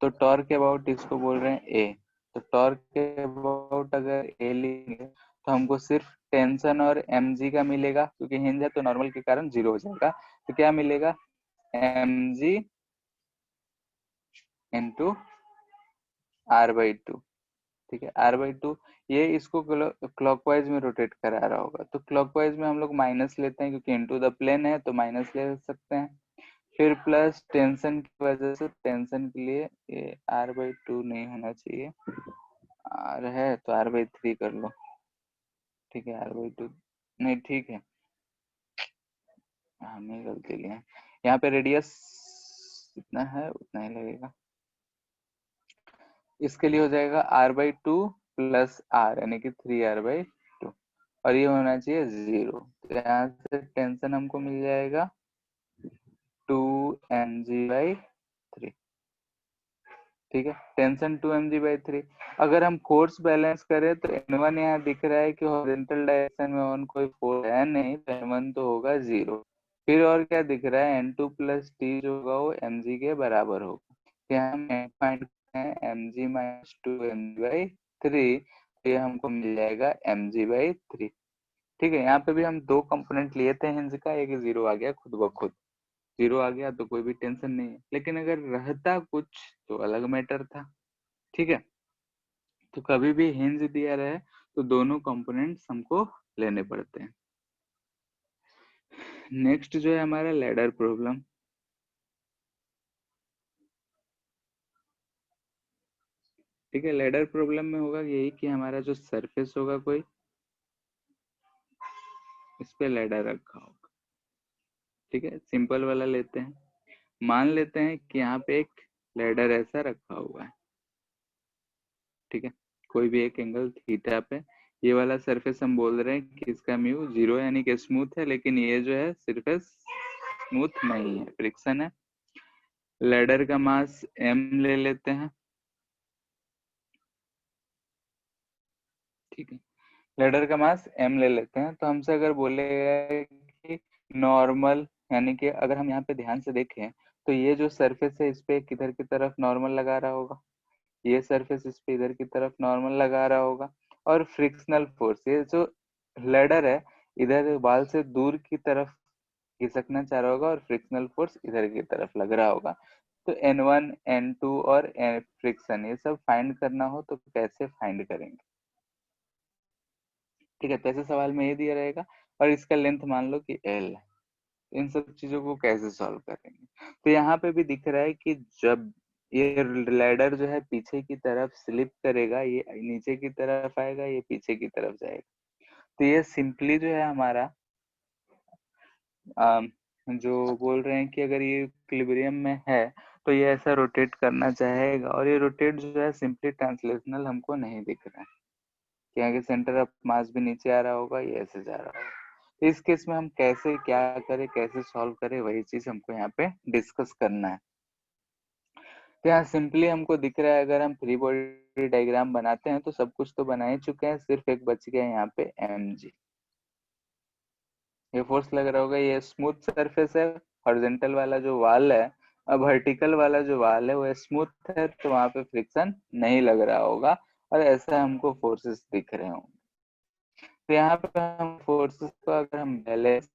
तो टॉर्क के अबाउट इसको बोल रहे हैं a। तो टॉर्क के अबाउट अगर a लेंगे तो हमको सिर्फ टेंशन और mg का मिलेगा, क्योंकि हिंज है तो नॉर्मल के कारण 0 हो जाएगा। तो क्या मिलेगा, mg इंटू r/2। ठीक है, r/2। ये इसको क्लॉकवाइज में रोटेट करा रहा होगा, तो क्लॉकवाइज में हम लोग माइनस लेते हैं क्योंकि इनटू द प्लेन है तो माइनस ले सकते हैं। फिर प्लस टेंशन की वजह से टेंशन के लिए ये r/2 नहीं होना चाहिए, r है तो r/3 कर लो। ठीक है, r/2 नहीं, ठीक है, हमने गलती लिया है। यहाँ पे रेडियस इतना है उतना ही लगेगा। इसके लिए हो जाएगा r/2 प्लस r यानी कि 3r/2 और ये होना चाहिए 0। तो यहाँ से टेंशन हमको मिल जाएगा 2mg/3। ठीक है, टेंशन 2mg/3। अगर हम फोर्स बैलेंस करें तो N1 यहाँ दिख रहा है कि हॉरिजॉन्टल डायरेक्शन में ऑन कोई फोर्स है नहीं, तो N1 तो होगा 0। फिर और क्या दिख रहा है, N2 प्लस T जो होगा वो mg के बराबर होगा। यहाँ हम फाइंड करें mg माइनस 2mg/3, तो ये हमको मिल जाएगा mg/3। ठीक है, यहाँ पे भी हम दो कंपोनेंट लिए थे हिंज का, एक 0 आ गया खुद ब खुद। 0 आ गया तो कोई भी टेंशन नहीं है, लेकिन अगर रहता कुछ तो अलग मैटर था। ठीक है, तो कभी भी हिंज दिया रहे तो दोनों कंपोनेंट्स हमको लेने पड़ते हैं। नेक्स्ट जो है हमारा लैडर प्रॉब्लम। ठीक है, लैडर प्रॉब्लम में होगा यही कि हमारा जो सरफेस होगा कोई, इस पे लैडर रखा होगा। ठीक है, सिंपल वाला लेते हैं। मान लेते हैं कि यहाँ पे एक लैडर ऐसा रखा हुआ है। ठीक है, कोई भी एक एंगल थीटा पे ये वाला सरफेस हम बोल रहे हैं कि इसका म्यू 0 यानी कि स्मूथ है, लेकिन ये जो है सरफेस स्मूथ नहीं है, फ्रिक्शन है। लैडर का मास m ले लेते हैं। ठीक है, लैडर का मास m ले लेते हैं। तो हमसे अगर बोलेगा कि नॉर्मल, यानी कि अगर हम यहाँ पे ध्यान से देखें तो ये जो सरफेस है इस पे किधर की तरफ नॉर्मल लगा रहा होगा, ये सरफेस इस पे इधर की तरफ नॉर्मल लगा रहा होगा। और फ्रिक्शनल फोर्स, ये जो लैडर है इधर बाल से दूर की तरफ खिसकना चाह रहा होगा और फ्रिक्शनल फोर्स इधर की तरफ लग रहा होगा। तो N1 N2 और फ्रिक्शन ये सब फाइंड करना हो तो कैसे फाइंड करेंगे। ठीक है, तो ऐसे सवाल में ये दिया रहेगा और इसका लेंथ मान लो कि L है। इन सब चीजों को कैसे सॉल्व करेंगे। तो यहाँ पे भी दिख रहा है कि जब ये लैडर जो है पीछे की तरफ स्लिप करेगा, ये नीचे की तरफ आएगा, ये पीछे की तरफ जाएगा। तो ये सिंपली जो है हमारा जो बोल रहे हैं कि अगर ये इक्विलिब्रियम में है तो ये ऐसा रोटेट करना चाहेगा, और ये रोटेट जो है सिंपली ट्रांसलेशनल हमको नहीं दिख रहा है कि आगे सेंटर ऑफ मास भी नीचे आ रहा होगा, ये ऐसे जा रहा होगा। तो इस केस में हम कैसे क्या करें, कैसे सॉल्व करें, वही चीज हमको यहाँ पे डिस्कस करना है। तो यहाँ सिंपली हमको दिख रहा है, अगर हम फ्री बॉडी डायग्राम बनाते हैं तो सब कुछ तो बना ही चुके हैं, सिर्फ एक बच गया यहाँ पे mg। ये फोर्स लग रहा होगा, ये स्मूथ सरफेस है, हॉरिजॉन्टल वाला जो वाल है, अब वर्टिकल वाला जो वाल है वो स्मूथ है, तो वहां पे फ्रिक्शन नहीं लग रहा होगा और ऐसा हमको फोर्सेस दिख रहे होंगे। तो यहाँ पे हम फोर्सेस को अगर हम बैलेंस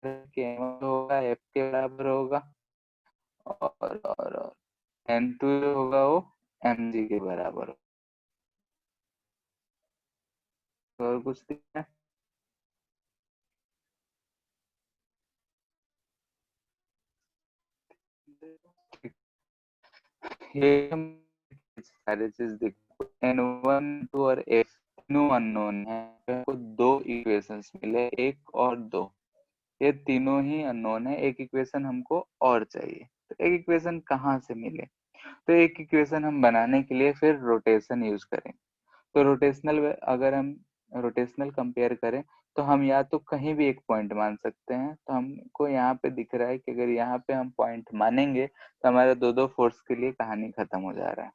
होगा F के बराबर होगा, और N2 जो होगा वो mg के बराबर होगा। तो और कुछ दिखना है? ये हम सारे चीज देखो, N1 2 और F तीनों अननोन है, हमको दो इक्वेशंस मिले, एक और दो, ये तीनों ही अननोन है, एक इक्वेशन हमको और चाहिए। तो एक इक्वेशन कहाँ से मिले, तो एक इक्वेशन हम बनाने के लिए फिर रोटेशन यूज करेंगे। तो रोटेशनल, अगर हम रोटेशनल कंपेयर करें तो हम या तो कहीं भी एक पॉइंट मान सकते हैं, तो हमको यहाँ पे दिख रहा है कि अगर यहाँ पे हम पॉइंट मानेंगे तो हमारे दो दो फोर्स के लिए कहानी खत्म हो जा रहा है।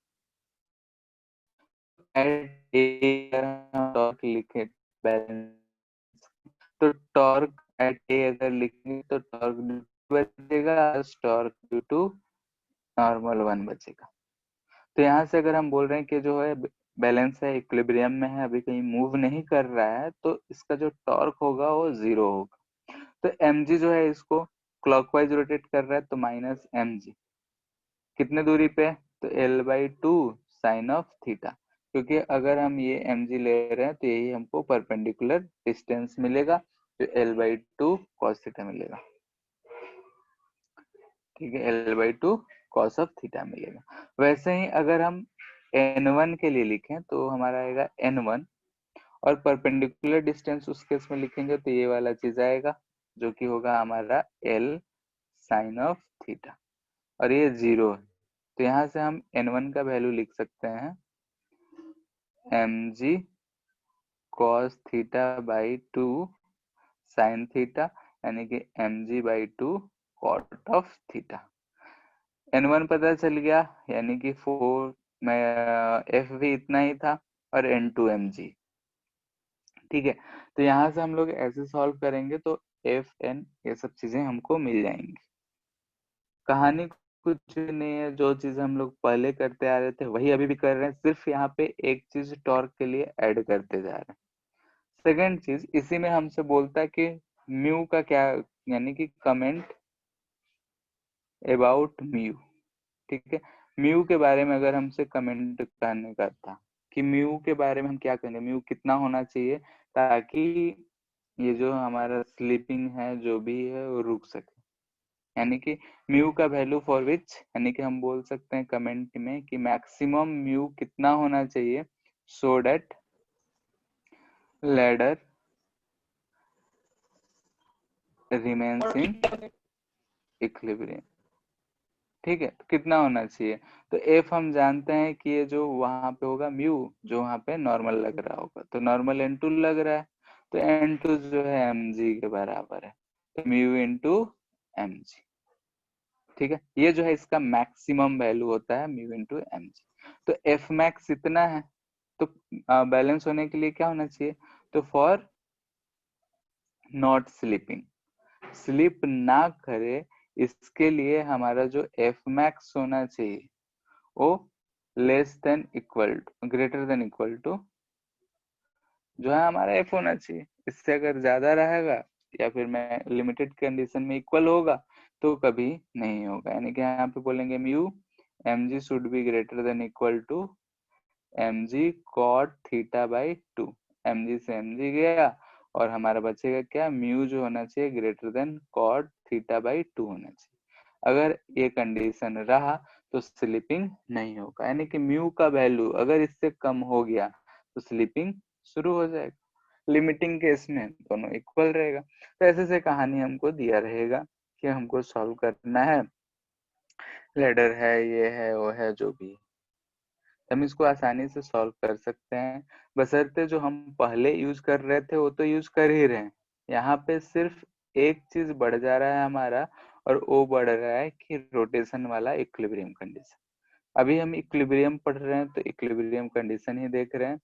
एट ए टॉर्क लिखे बैलेंस, तो टॉर्क एट ए अगर लिखेंगे तो टॉर्क बचेगा, टॉर्क ड्यू टू नॉर्मल 1 बचेगा। तो यहाँ से अगर हम बोल रहे हैं कि जो है बैलेंस है, इक्विलिब्रियम में है, अभी कहीं मूव नहीं कर रहा है, तो इसका जो टॉर्क होगा वो 0 होगा। तो mg जो है इसको क्लॉकवाइज रोटेट कर रहा है, तो माइनस mg कितने दूरी पे, तो l/2 साइन ऑफ थीटा, क्योंकि अगर हम ये mg ले रहे हैं तो यही हमको परपेंडिकुलर डिस्टेंस मिलेगा, तो l/2 cos थीटा मिलेगा। ठीक है, l/2 cos ऑफ थीटा मिलेगा। वैसे ही अगर हम n1 के लिए लिखें तो हमारा आएगा n1, और परपेंडिकुलर डिस्टेंस उस केस में लिखेंगे तो ये वाला चीज आएगा, जो कि होगा हमारा l साइन ऑफ थीटा, और ये 0 है। तो यहाँ से हम n1 का वैल्यू लिख सकते हैं mg cos theta by 2 sine theta, यानी कि mg/2 cot of theta. n1 पता चल गया, यानी कि 4 में f भी इतना ही था, और n2 mg। ठीक है, तो यहाँ से हम लोग ऐसे सॉल्व करेंगे तो एफ एन ये सब चीजें हमको मिल जाएंगी। कहानी कुछ नहीं है, जो चीज हम लोग पहले करते आ रहे थे वही अभी भी कर रहे हैं, सिर्फ यहाँ पे एक चीज टॉर्क के लिए ऐड करते जा रहे हैं। सेकेंड चीज, इसी में हमसे बोलता है कि म्यू का क्या, यानी कि कमेंट अबाउट म्यू। ठीक है, म्यू के बारे में अगर हमसे कमेंट करने का था कि म्यू के बारे में हम क्या करेंगे, म्यू कितना होना चाहिए ताकि ये जो हमारा स्लीपिंग है जो भी है वो रुक सके, यानी कि म्यू का वैल्यू फॉर विच, यानी कि हम बोल सकते हैं कमेंट में कि मैक्सिमम म्यू कितना होना चाहिए so that ladder remains in equilibrium. ठीक है, तो कितना होना चाहिए, तो एफ हम जानते हैं कि ये जो वहां पे होगा म्यू, जो वहां पे नॉर्मल लग रहा होगा, तो नॉर्मल n2 लग रहा है, तो n2 जो है mg के बराबर है, तो म्यू इंटू mg। ठीक है, ये जो है इसका मैक्सिमम वैल्यू होता है म्यू इंटू mg। तो एफ मैक्स इतना है, तो बैलेंस होने के लिए क्या होना चाहिए, तो फॉर नॉट स्लीपिंग, स्लिप ना करे, इसके लिए हमारा जो एफ मैक्स होना चाहिए वो less than equal to, greater than equal to जो है हमारा एफ होना चाहिए। इससे अगर ज्यादा रहेगा या फिर मैं लिमिटेड कंडीशन में इक्वल होगा तो कभी नहीं होगा, यानी कि यहाँ पे बोलेंगे mu mg should be greater than equal to mg cot theta by 2। mg से mg गया और हमारा बचेगा क्या, म्यू जो होना चाहिए greater than cot theta by 2 होना चाहिए। अगर ये कंडीशन रहा तो स्लीपिंग नहीं होगा, यानी कि म्यू का वैल्यू अगर इससे कम हो गया तो स्लीपिंग शुरू हो जाएगा। लिमिटिंग केस में दोनों इक्वल रहेगा। तो ऐसे से कहानी हमको दिया रहेगा कि हमको सॉल्व करना है, लैडर है, ये है, वो है, जो भी, हम इसको आसानी से सॉल्व कर सकते हैं, बशर्ते जो हम पहले यूज कर रहे थे वो तो यूज कर ही रहे हैं। यहाँ पे सिर्फ एक चीज बढ़ जा रहा है हमारा, और वो बढ़ रहा है कि रोटेशन वाला इक्विलिब्रियम कंडीशन। अभी हम इक्विलिब्रियम पढ़ रहे हैं तो इक्विलिब्रियम कंडीशन ही देख रहे हैं।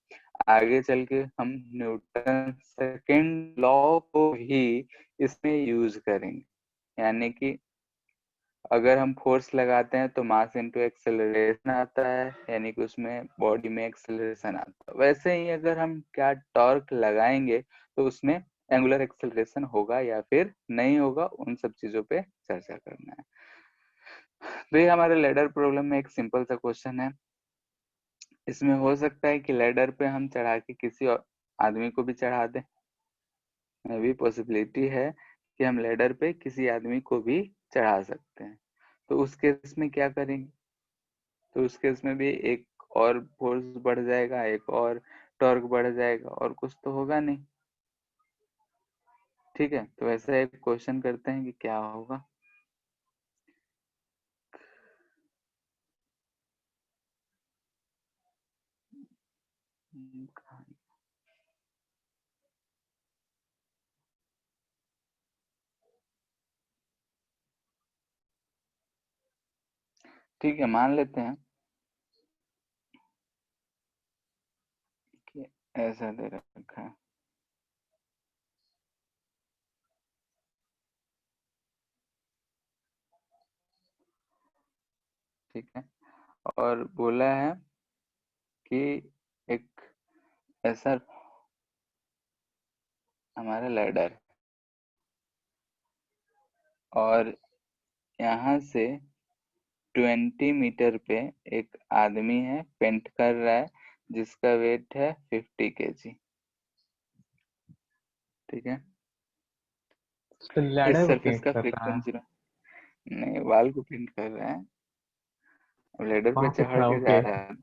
आगे चल के हम न्यूटन सेकेंड लॉ को ही इसमें यूज करेंगे, यानी कि अगर हम फोर्स लगाते हैं तो मास इनटू एक्सेलरेशन आता है, यानी कि उसमें बॉडी में एक्सेलरेशन आता है। वैसे ही अगर हम क्या टॉर्क लगाएंगे तो उसमें एंगुलर एक्सेलरेशन होगा या फिर नहीं होगा, उन सब चीजों पे चर्चा करना है। तो ये हमारे लैडर प्रॉब्लम में एक सिंपल सा क्वेश्चन है। इसमें हो सकता है कि लैडर पे हम चढ़ा के किसी और आदमी को भी चढ़ा दें, भी पॉसिबिलिटी है कि हम लैडर पे किसी आदमी को भी चढ़ा सकते हैं। तो उस केस में क्या करेंगे? तो उस केस में भी एक और फोर्स बढ़ जाएगा, एक और टॉर्क बढ़ जाएगा, और कुछ तो होगा नहीं। ठीक है, तो ऐसा एक क्वेश्चन करते हैं कि क्या होगा। ठीक है, मान लेते हैं कि ऐसा दे रखा है। ठीक है, और बोला है कि एक ऐसा हमारा लैडर, और यहाँ से 20 मीटर पे एक आदमी है, पेंट कर रहा है, जिसका वेट है 50 kg। ठीक है, तो इस लैडर को सरफेस पेंट का कर रहा है, फ्रीक्वेंसी नहीं, वाल को पेंट कर रहा है, लेडर पे वहां पे चढ़ खड़ा के जा होके। रहा है।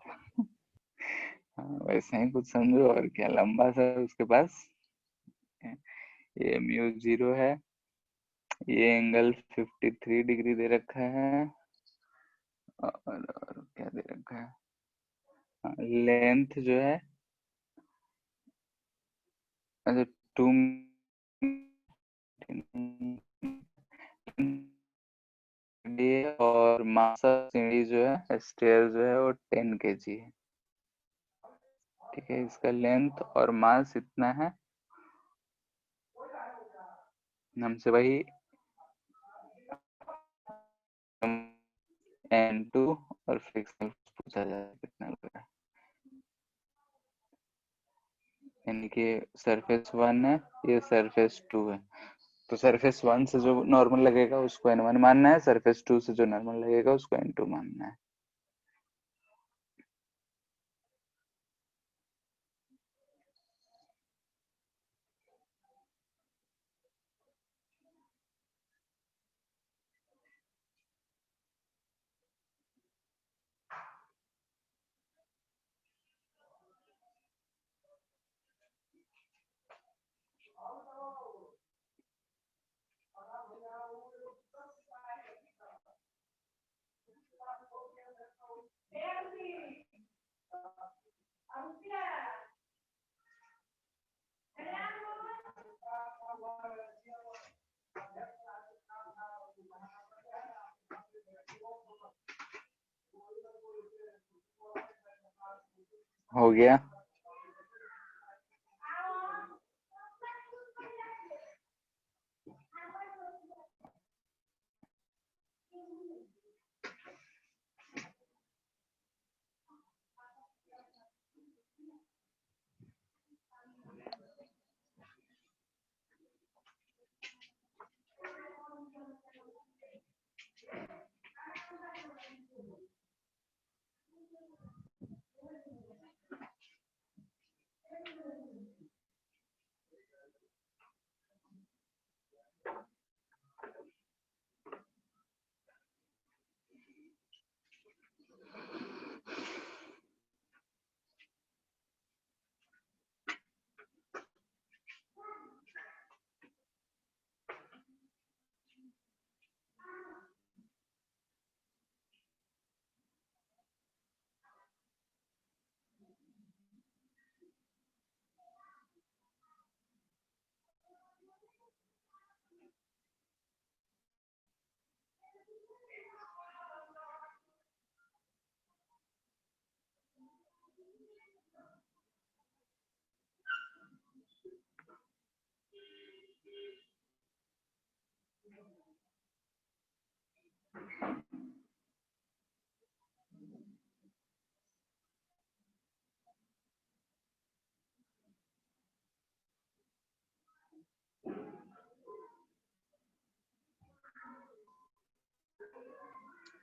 हाँ, वैसे ही कुछ समझो, और क्या, लंबा सा उसके पास। ये म्यू 0 है, ये एंगल 53 डिग्री दे रखा है, और क्या दे रखा है, लेंथ जो है, अच्छा 2, और मासा सीढ़ी जो है, स्टेयर जो है, वो 10 kg है। ठीक है, इसका लेंथ और मास इतना है। हमसे वही N2 और फ्रिक्शन पूछा जाए कितना लग रहा है, यानी कि सरफेस 1 है, ये सरफेस 2 है। तो सरफेस 1 से जो नॉर्मल लगेगा उसको N1 मानना है, सरफेस 2 से जो नॉर्मल लगेगा उसको N2 मानना है। हो गया।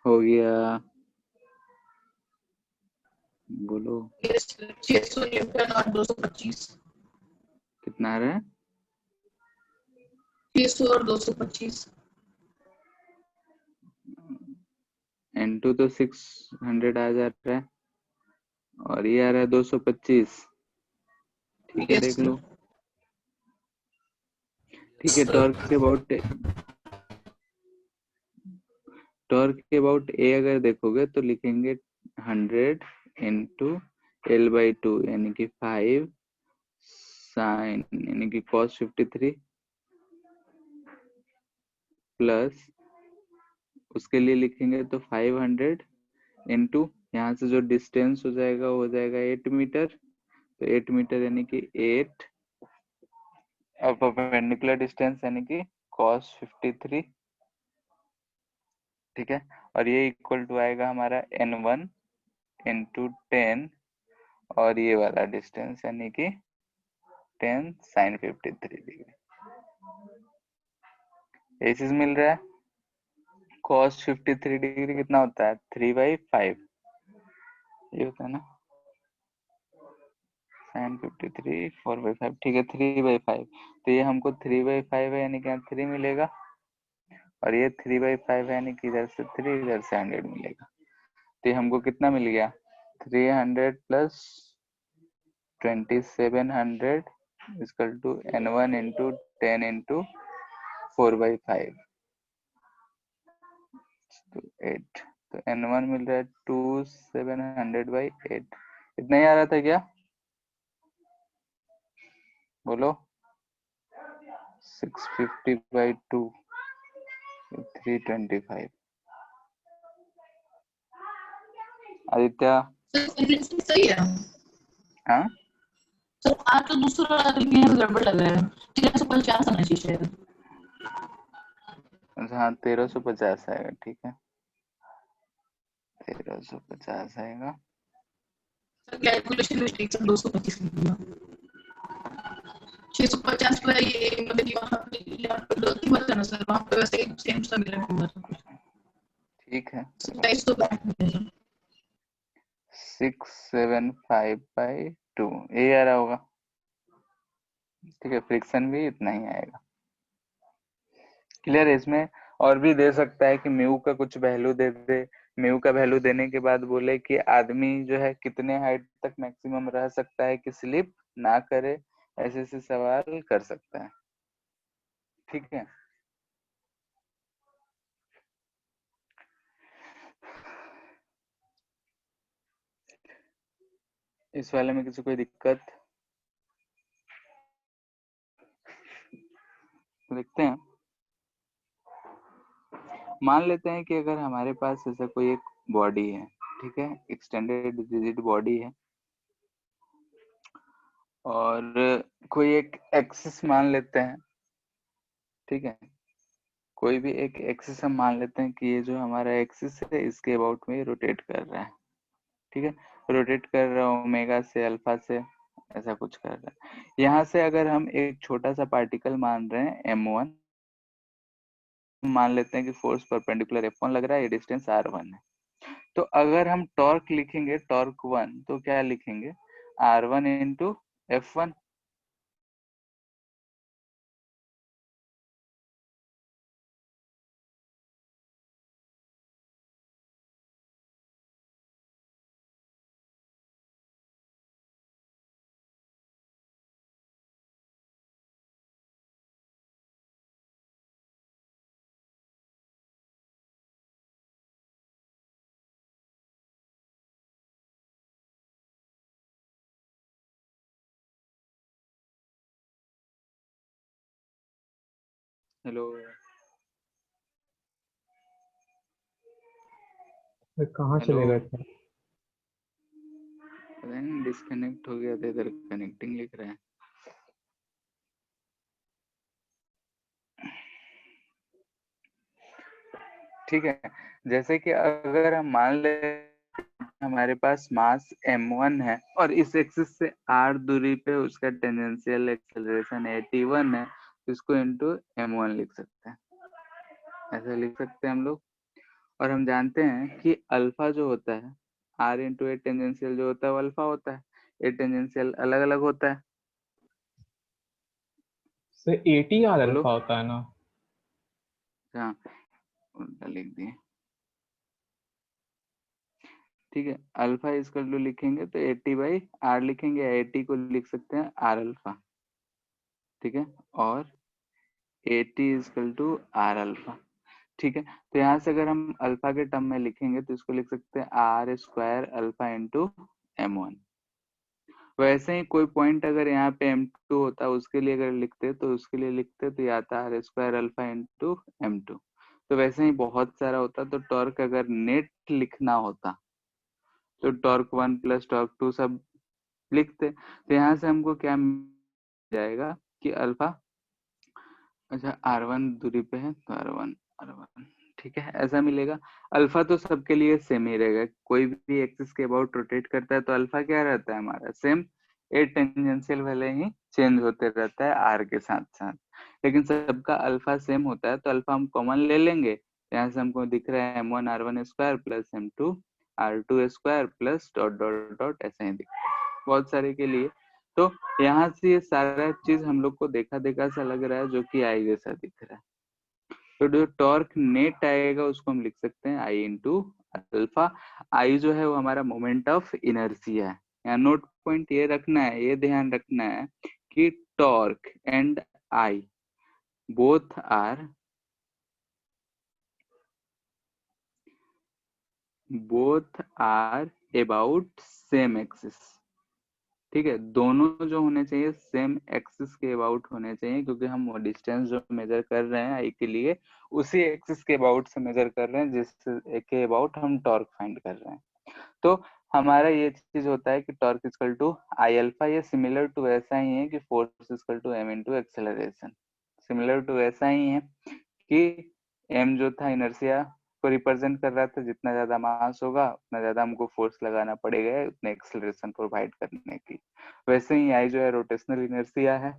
हो गया, बोलो 600 न्यूटन और 225। कितना आ रहा है? 600 और 225। N2 तो 600 आ जा रहा है और ये आ रहा है 225। ठीक है, Yes, देख sir. लो। ठीक है, टॉर्क के अबाउट ए अगर देखोगे तो लिखेंगे 100 इंटू L/2 यानी कि 5 साइन यानी कि cos 53 प्लस उसके लिए लिखेंगे तो 500 इंटू यहाँ से जो डिस्टेंस हो जाएगा वो हो जाएगा 8 मीटर, तो 8 मीटर यानी कि 8 और परपेंडिकुलर डिस्टेंस यानी कि cos 53। ठीक है, और ये इक्वल टू आएगा हमारा N1 इंटू 10 और ये वाला डिस्टेंस यानी कि 10 sin 53 डिग्री। ये चीज मिल रहा है। cos 53 डिग्री कितना होता है? 3/5 ये होता है ना, sin 53 4/5। ठीक है, 3/5, तो ये हमको 3/5 है यानी कि यहाँ 3 मिलेगा और ये 3/5 है यानी कि इधर से 3 इधर से 100 मिलेगा। तो ये हमको कितना मिल गया? 300 plus 2700 equal to N1 into 10 into 4/5 तो 8। तो N1 मिल रहा है 2700/8। इतना ही आ रहा था क्या? बोलो 650/2 325। आदित्य सर कन्विंसिंग सही है। हाँ सर आज तो दूसरा लिखने गड़बड़ लग रहा है। 1350 आना चाहिए शायद। हाँ 1350 आएगा। ठीक है, 1350 आएगा। सर कैलकुलेशन मिस्टेक से 225 लिख दिया। 650 पर ये मतलब यहाँ पे गलती मत करना सर, वहाँ पे वैसे सेम सा मिला होगा सब कुछ। ठीक है, प्राइस तो बैक में है। 675/2 ये आ रहा होगा। ठीक है, फ्रिक्शन भी इतना ही आएगा। क्लियर है? इसमें और भी दे सकता है कि म्यू का कुछ वैल्यू दे दे, म्यू का वैल्यू देने के बाद बोले कि आदमी जो है कितने हाइट तक मैक्सिमम रह सकता है कि स्लिप ना करे, ऐसे ऐसे सवाल कर सकता है। ठीक है, इस वाले में किसी कोई दिक्कत? देखते हैं। मान लेते हैं कि अगर हमारे पास ऐसा कोई एक बॉडी है, ठीक है, एक्सटेंडेड रिजिड बॉडी है और कोई एक एक्सिस मान लेते हैं। ठीक है, कोई भी एक एक्सिस हम मान लेते हैं कि ये जो हमारा एक्सिस है इसके अबाउट में रोटेट कर रहा है। ठीक है, रोटेट कर रहा है ओमेगा से अल्फा से, ऐसा कुछ कर रहा है। यहाँ से अगर हम एक छोटा सा पार्टिकल मान रहे हैं m1, मान लेते हैं कि फोर्स परपेंडिकुलर f1 लग रहा है, ये डिस्टेंस r1 है। तो अगर हम टॉर्क लिखेंगे टॉर्क 1 तो क्या लिखेंगे? r1 into f1। हेलो कहाँ हेलो, चले गए थे? पता नहीं डिस्कनेक्ट हो गया था, इधर कनेक्टिंग लिख रहा है। ठीक है, जैसे कि अगर हम मान ले हमारे पास मास m1 है और इस एक्सिस से r दूरी पे उसका टेंजेंशियल एक्सेलरेशन 81 है, तो इसको इनटू m1 लिख सकते हैं, ऐसा लिख सकते हैं हम लोग। और हम जानते हैं कि अल्फा जो होता है आर इंटू ए टेंजेंशियल जो होता है वो अल्फा होता है, ए टेंजेंशियल अलग अलग होता है। सर 80 आर बोलो। अल्फा होता है ना? हाँ, उल्टा लिख दिए। ठीक है, अल्फा इजकल टू लिखेंगे तो 80/r लिखेंगे, 80 को लिख सकते हैं आर अल्फा। ठीक है, और 80 इजकल टू आर अल्फा। ठीक है, तो यहाँ से अगर हम अल्फा के टर्म में लिखेंगे तो इसको लिख सकते हैं are square alpha into m1। वैसे ही कोई पॉइंट अगर यहाँ पे m2 होता उसके लिए अगर लिखते तो उसके लिए लिखते तो यह आता are square alpha into m2। तो वैसे ही बहुत सारा होता, तो टॉर्क अगर नेट लिखना होता तो टॉर्क 1 प्लस टॉर्क 2 सब लिखते। तो यहाँ से हमको क्या मिल जाएगा कि अल्फा, अच्छा r1 दूरी पे है तो r1 ठीक है, ऐसा मिलेगा। अल्फा तो सबके लिए सेम ही रहेगा, कोई भी एक्सिस के अबाउट रोटेट करता है तो अल्फा क्या रहता है हमारा सेम, ए टेंजेंशियल भले ही चेंज होते रहता है आर के साथ साथ, लेकिन सबका अल्फा सेम होता है। तो अल्फा हम कॉमन ले लेंगे, यहाँ से हमको दिख रहा है m1 r1 square plus m2 r2 square plus dot dot dot, ऐसा ही दिखता है बहुत सारे के लिए। तो यहाँ से ये सारा चीज हम लोग को देखा देखा सा लग रहा है, जो कि आई जैसा दिख रहा है। तो जो टॉर्क नेट आएगा उसको हम लिख सकते हैं आई इंटू अल्फा। आई जो है वो हमारा मोमेंट ऑफ इनर्शिया है। यहाँ नोट पॉइंट ये रखना है, ये ध्यान रखना है कि torque and I both are about same axis. ठीक है, दोनों जो होने चाहिए सेम एक्सिस के अबाउट होने चाहिए, क्योंकि हम वो डिस्टेंस जो मेजर कर रहे हैं आई के लिए उसी एक्सिस के अबाउट से मेजर कर रहे हैं जिस के अबाउट हम टॉर्क फाइंड कर रहे हैं। तो हमारा ये चीज होता है कि torque equal to I alpha, ये सिमिलर टू ऐसा ही है कि force equal to m into acceleration. Similar to ऐसा ही है कि एम जो था इनर्शिया को रिप्रेजेंट कर रहा था, जितना ज्यादा मास होगा उतना ज्यादा हमको फोर्स लगाना पड़ेगा उतने एक्सेलरेशन प्रोवाइड करने की। वैसे ही आई जो है रोटेशनल इनर्शिया है।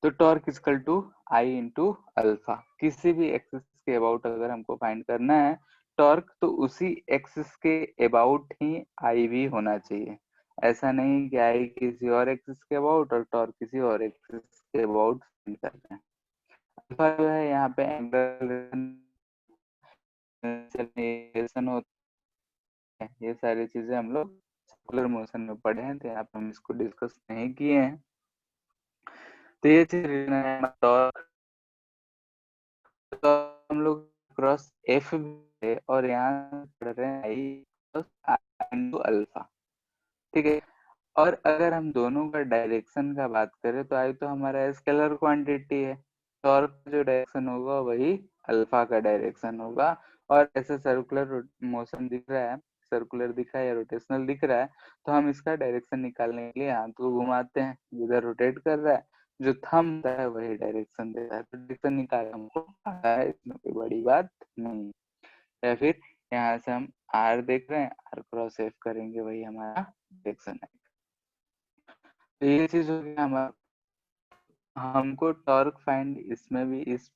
तो torque equal to I into alpha, किसी भी एक्सिस के अबाउट अगर हमको फाइंड करना है टॉर्क तो उसी एक्सिस के अबाउट ही आई भी होना चाहिए। ऐसा नहीं कि आई किसी और एक्सिस के अबाउट और टॉर्क किसी और एक्सिस के अबाउट फाइंड कर रहे हैं। अल्फा जो है यहाँ पे एंगल होता है, ये सारी चीजें हम लोग सर्कुलर मोशन में पढ़े हैं, तो यहाँ पे हम इसको डिस्कस नहीं किए हैं। तो ये चीज टॉर्क तो हम लोग क्रॉस एफ और यहाँ पढ़ रहे हैं आई इंटू अल्फा। ठीक है, और अगर हम दोनों का डायरेक्शन का बात करें तो आई तो हमारा स्केलर क्वांटिटी है, टॉर्क का जो डायरेक्शन होगा वही अल्फा का डायरेक्शन होगा। और ऐसे सर्कुलर मोशन दिख रहा है, सर्कुलर दिख रहा है या रोटेशनल दिख रहा है, तो हम इसका डायरेक्शन निकालने के लिए हाथ को घुमाते हैं, जिधर रोटेट कर रहा है जो थंब है वही डायरेक्शन देता है, तो डायरेक्शन निकाल हमको आता है, इसमें कोई बड़ी बात नहीं। या फिर यहाँ से हम आर देख रहे हैं, आर क्रॉस एफ करेंगे वही हमारा डायरेक्शन है। तो ये चीज हो गया हमारा, हमको टॉर्क फाइंड इसमें भी इस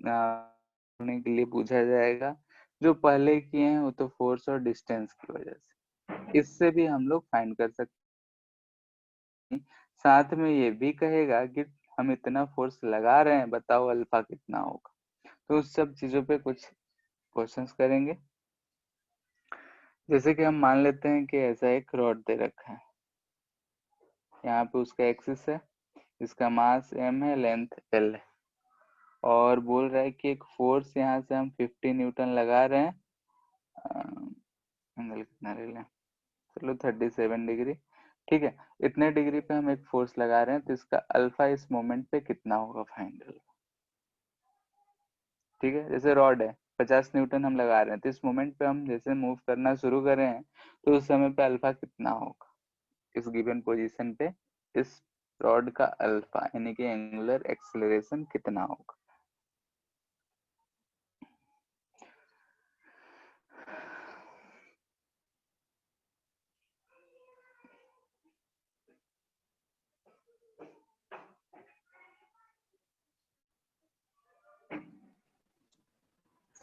करने के लिए पूछा जाएगा। जो पहले किए हैं वो तो फोर्स और डिस्टेंस की वजह से, इससे भी हम लोग फाइंड कर सकते हैं। साथ में ये भी कहेगा कि हम इतना फोर्स लगा रहे हैं, बताओ अल्फा कितना होगा। तो उस सब चीजों पे कुछ क्वेश्चंस करेंगे। जैसे कि हम मान लेते हैं कि ऐसा एक रॉड दे रखा है, यहाँ पे उसका एक्सिस है, इसका मास m है, लेंथ l है, और बोल रहा है कि एक फोर्स यहाँ से हम 50 न्यूटन लगा रहे हैं। एंगल कितना ले लें, चलो 37 डिग्री। ठीक है, इतने डिग्री पे हम एक फोर्स लगा रहे हैं, तो इसका अल्फा इस मोमेंट पे कितना होगा फाइंड कर। ठीक है, जैसे रॉड है 50 न्यूटन हम लगा रहे हैं, तो इस मोमेंट पे हम जैसे मूव करना शुरू कर रहे हैं तो उस समय पे अल्फा कितना होगा इस गिवन पोजीशन पे, इस रॉड का अल्फा यानी कि एंगुलर एक्सेलरेशन कितना होगा।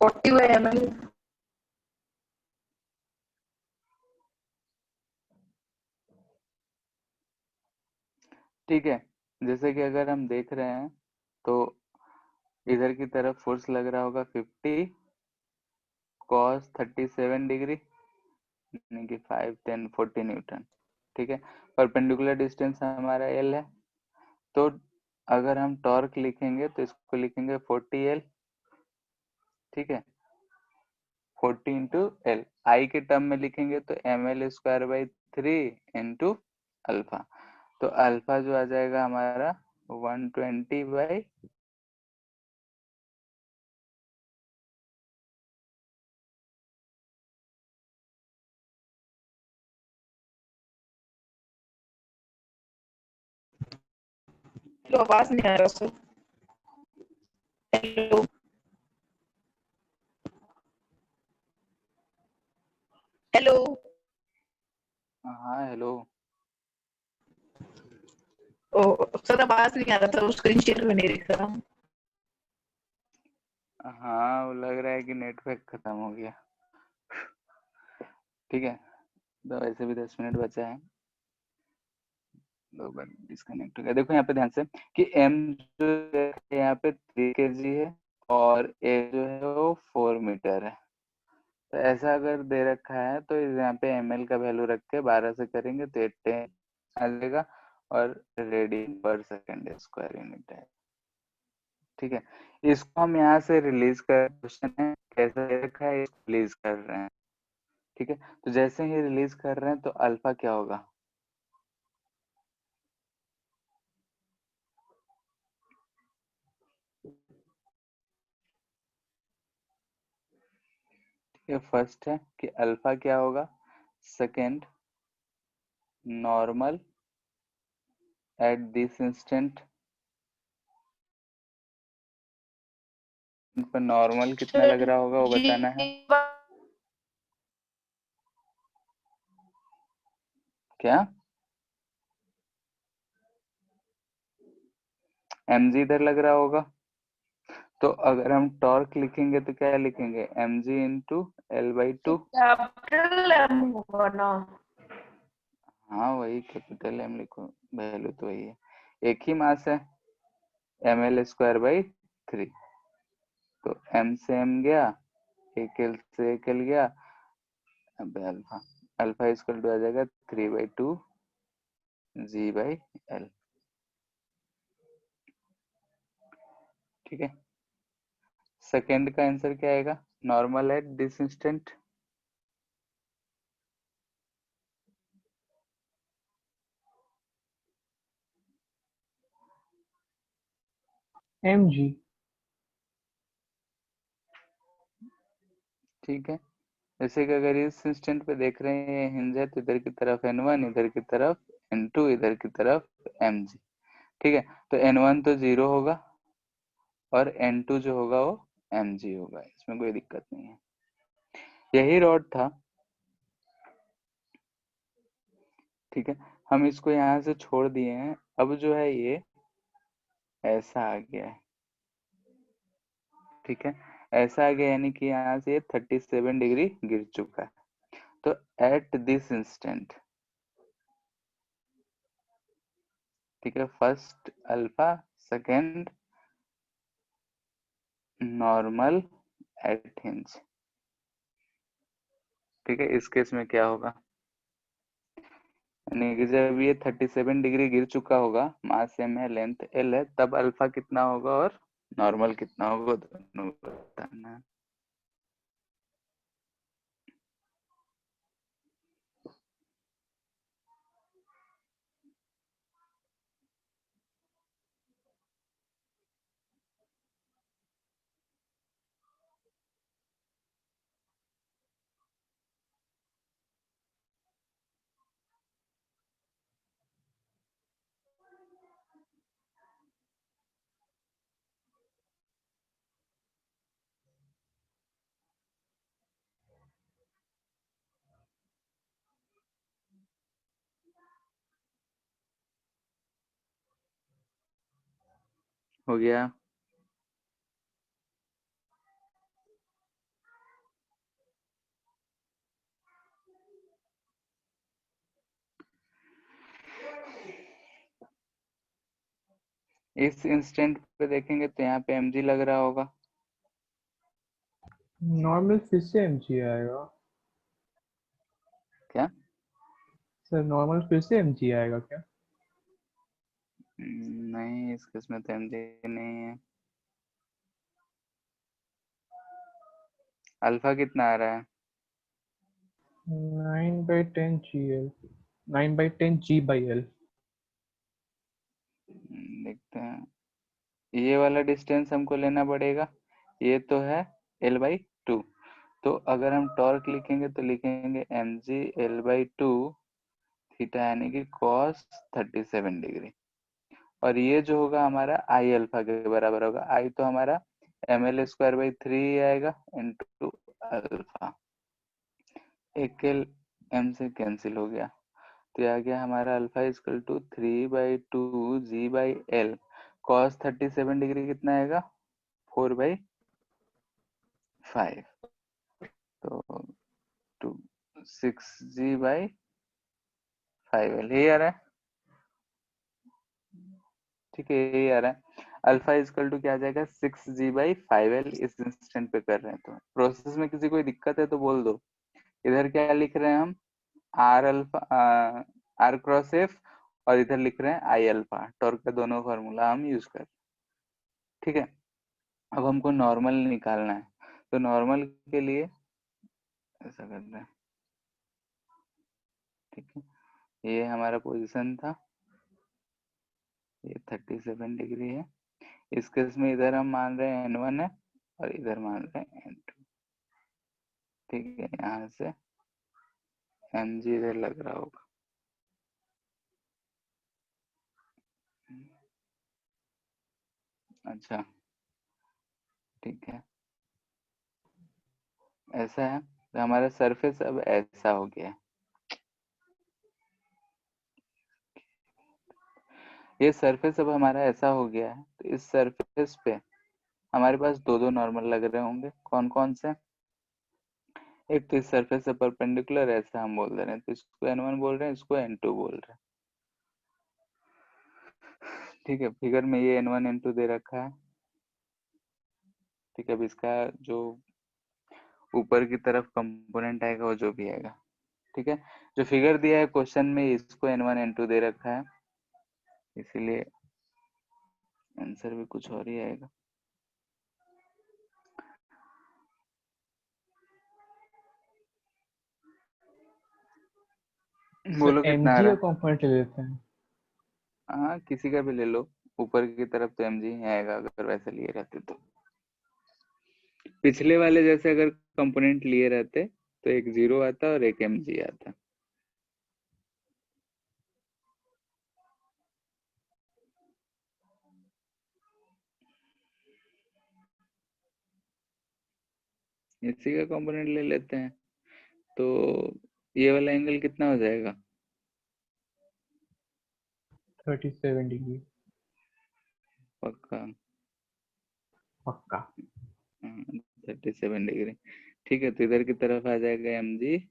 40/ml. ठीक है, जैसे कि अगर हम देख रहे हैं तो इधर की तरफ फोर्स लग रहा होगा 50 cos 37 डिग्री, यानी कि 5 10 40 न्यूटन। ठीक है, परपेंडिकुलर डिस्टेंस हमारा एल है, तो अगर हम टॉर्क लिखेंगे तो इसको लिखेंगे 40L। ठीक है, 40 इंटू एल, आई के टर्म में लिखेंगे तो ml²/3 इंटू अल्फा। तो अल्फा जो आ जाएगा हमारा 120 तो आवाज नहीं आ रहा सर। Hello hello. हाँ हेलो। ओ सर आवाज नहीं आ रहा था, स्क्रीन शेयर में नहीं दिख रहा। हाँ, वो लग रहा है कि नेटवर्क खत्म हो गया। ठीक है, तो वैसे भी 10 मिनट बचा है, 2 बार डिस्कनेक्ट हो गया। देखो यहाँ पे ध्यान से कि m जो है यहाँ पे 3 kg है और a जो है वो 4 मीटर है। तो ऐसा अगर दे रखा है तो यहाँ पे ml का वैल्यू रख के 12 से करेंगे तो 10 आ जाएगा और रेडियन पर सेकेंड स्क्वायर यूनिट है। ठीक है, इसको हम यहाँ से रिलीज कर, क्वेश्चन है कैसा दे रखा है, रिलीज कर रहे हैं। ठीक है, तो जैसे ही रिलीज कर रहे हैं तो अल्फा क्या होगा, ये फर्स्ट है कि अल्फा क्या होगा, second normal at this instant, पर नॉर्मल कितना लग रहा होगा वो बताना है। क्या mg इधर लग रहा होगा, तो अगर हम टॉर्क लिखेंगे तो क्या लिखेंगे, mg into L/2। Capital M होगा ना। हाँ वही कैपिटल एम लिखो, वैल्यू तो वही है, एक ही मास है ml²/3। तो m से m गया, एक l से एक l गया, अब अल्फा, अल्फा इक्वल टू आ जाएगा 3/2 g/l। ठीक है, सेकेंड का आंसर क्या आएगा, normal at this instant. mg। ठीक है, जैसे कि अगर इस इंस्टेंट पे देख रहे हैं ये हिंज है तो इधर की तरफ n1, इधर की तरफ n2, इधर की तरफ mg। ठीक है, तो n1 तो 0 होगा और n2 जो होगा वो mg होगा, इसमें कोई दिक्कत नहीं है, यही रॉड था। ठीक है, हम इसको यहाँ से छोड़ दिए हैं, अब जो है ये ऐसा आ गया है। ठीक है, ऐसा आ गया यानी कि यहाँ से 37 डिग्री गिर चुका है। तो एट दिस इंस्टेंट, ठीक है, first alpha, second normal at hinge. ठीक है, इस केस में क्या होगा, यानी कि जब ये 37 डिग्री गिर चुका होगा, मास m है, लेंथ l है, तब अल्फा कितना होगा और नॉर्मल कितना होगा, दोनों बताना है। हो गया, इस इंस्टेंट पे देखेंगे तो यहाँ पे mg लग रहा होगा। नॉर्मल फिर से mg आएगा क्या? सर? नॉर्मल फिर से mg आएगा क्या? नहीं, इस केस में तो mg नहीं है। अल्फा कितना आ रहा है? 9/10 GL 9/10 G/L। देखते हैं। ये वाला डिस्टेंस हमको लेना पड़ेगा। ये तो है L/2। तो अगर हम टॉर्क लिखेंगे तो लिखेंगे mg L/2 थीटा यानी कि cos 37 डिग्री। और ये जो होगा हमारा आई अल्फा के बराबर होगा। आई तो हमारा ml²/3 आएगा इंटू अल्फा। एक एल एम से कैंसिल हो गया, तो ये आ गया हमारा alpha equal to 3/2 G/L। cos 37 degree कितना आएगा? 4/5। तो 6G/5L यही आ रहा है। ठीक है, यही आ रहा है। अल्फा इजकल टू क्या आ जाएगा? 6G/5L। इस इंस्टेंट पे कर रहे हैं तो प्रोसेस में किसी कोई दिक्कत है तो बोल दो। इधर क्या लिख रहे हैं हम? R alpha, r cross F, और इधर लिख रहे हैं आई अल्फा। टॉर्क का दोनों फार्मूला हम यूज कर रहे हैं। ठीक है, अब हमको नॉर्मल निकालना है, तो नॉर्मल के लिए ऐसा कर रहे हैं। ठीक है, ये हमारा पोजीशन था, ये 37 डिग्री है। इस केस में इधर हम मान रहे हैं n1 है और इधर मान रहे हैं n2। ठीक है, यहाँ से mg इधर लग रहा होगा। अच्छा, ठीक है, ऐसा है। तो हमारा सरफेस अब ऐसा हो गया है। ये सरफेस अब हमारा ऐसा हो गया है, तो इस सरफेस पे हमारे पास दो दो नॉर्मल लग रहे होंगे। कौन कौन से? एक तो इस सरफेस से परपेंडिकुलर, ऐसा हम बोल दे रहे हैं, तो इसको n1 बोल रहे हैं, इसको n2 बोल रहे हैं। ठीक है, फिगर में ये n1 n2 दे रखा है। ठीक है, अब इसका जो ऊपर की तरफ कंपोनेंट आएगा वो जो भी आएगा। ठीक है, जो फिगर दिया है क्वेश्चन में, इसको n1 n2 दे रखा है, इसीलिए आंसर भी कुछ और ही आएगा। बोलो सर कितना आ mg रहा का है? कंपोनेंट ले लेते हैं। हाँ, किसी का भी ले लो, ऊपर की तरफ तो mg ही आएगा अगर वैसे लिए रहते तो। पिछले वाले जैसे अगर कंपोनेंट लिए रहते तो एक 0 आता और एक mg आता। इसी का कंपोनेंट ले लेते हैं, तो ये वाला एंगल कितना हो जाएगा? 37 डिग्री पक्का? पक्का। 37 डिग्री। ठीक है, तो इधर की तरफ आ जाएगा mg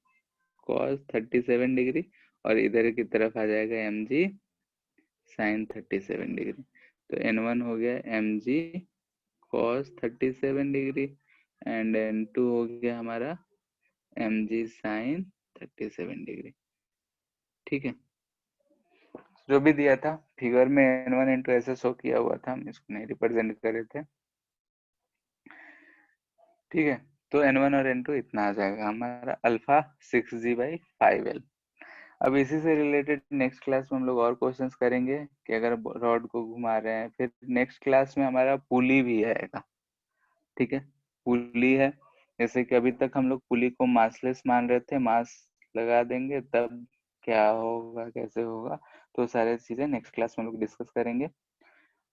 cos 37 डिग्री, और इधर की तरफ आ जाएगा mg sin 37 डिग्री। तो n1 हो गया mg cos 37 degree and n2 हो गया हमारा mg sin 37 डिग्री। ठीक है, जो भी दिया था फिगर में n1 n2 ऐसे शो किया हुआ था, हम इसको नहीं रिप्रेजेंट कर रहे थे। ठीक है, तो n1 और n2 इतना आ जाएगा हमारा अल्फा 6G/5L। अब इसी से रिलेटेड नेक्स्ट क्लास में हम लोग और क्वेश्चंस करेंगे कि अगर रॉड को घुमा रहे हैं। फिर नेक्स्ट क्लास में हमारा पुली भी आएगा। ठीक है, पुली है, जैसे कि अभी तक हम लोग पुली को मासलेस मान रहे थे, मास लगा देंगे तब क्या होगा, कैसे होगा, तो सारी चीजें नेक्स्ट क्लास में हम लोग डिस्कस करेंगे।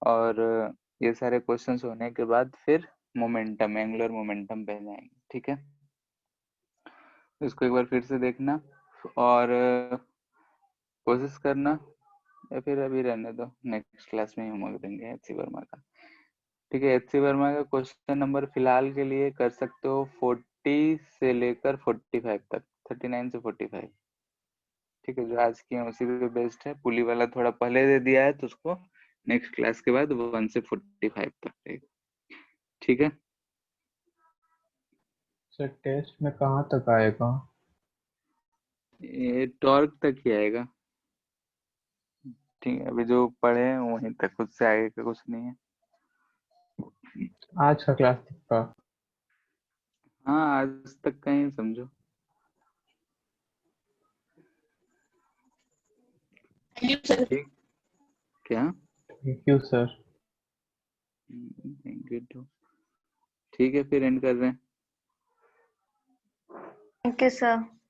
और ये सारे क्वेश्चंस होने के बाद फिर मोमेंटम, एंगुलर मोमेंटम पे जाएंगे। ठीक है, इसको एक बार फिर से देखना और कोशिश करना, या फिर अभी रहने दो, नेक्स्ट क्लास में ही होमवर्क देंगे एच सी वर्मा का। ठीक है, एच सी वर्मा का क्वेश्चन नंबर फिलहाल के लिए कर सकते हो 40 से लेकर 45 तक, 39 से 45। ठीक है, जो आज की है उसी पे बेस्ड है। पुली वाला थोड़ा पहले दे दिया है तो उसको नेक्स्ट क्लास के बाद 1 से 45 तक रहेगा। ठीक है, सर टेस्ट में कहाँ तक आएगा? ये टॉर्क तक ही आएगा। ठीक है, अभी जो पढ़े हैं वहीं तक, उससे आगे का कुछ नहीं है। आज का क्लास तक का? हाँ, आज तक का ही समझो। Thank you, sir. ठीक, क्या? Thank you sir. Thank you. ठीक है, फिर एंड कर रहे हैं। Thank you sir.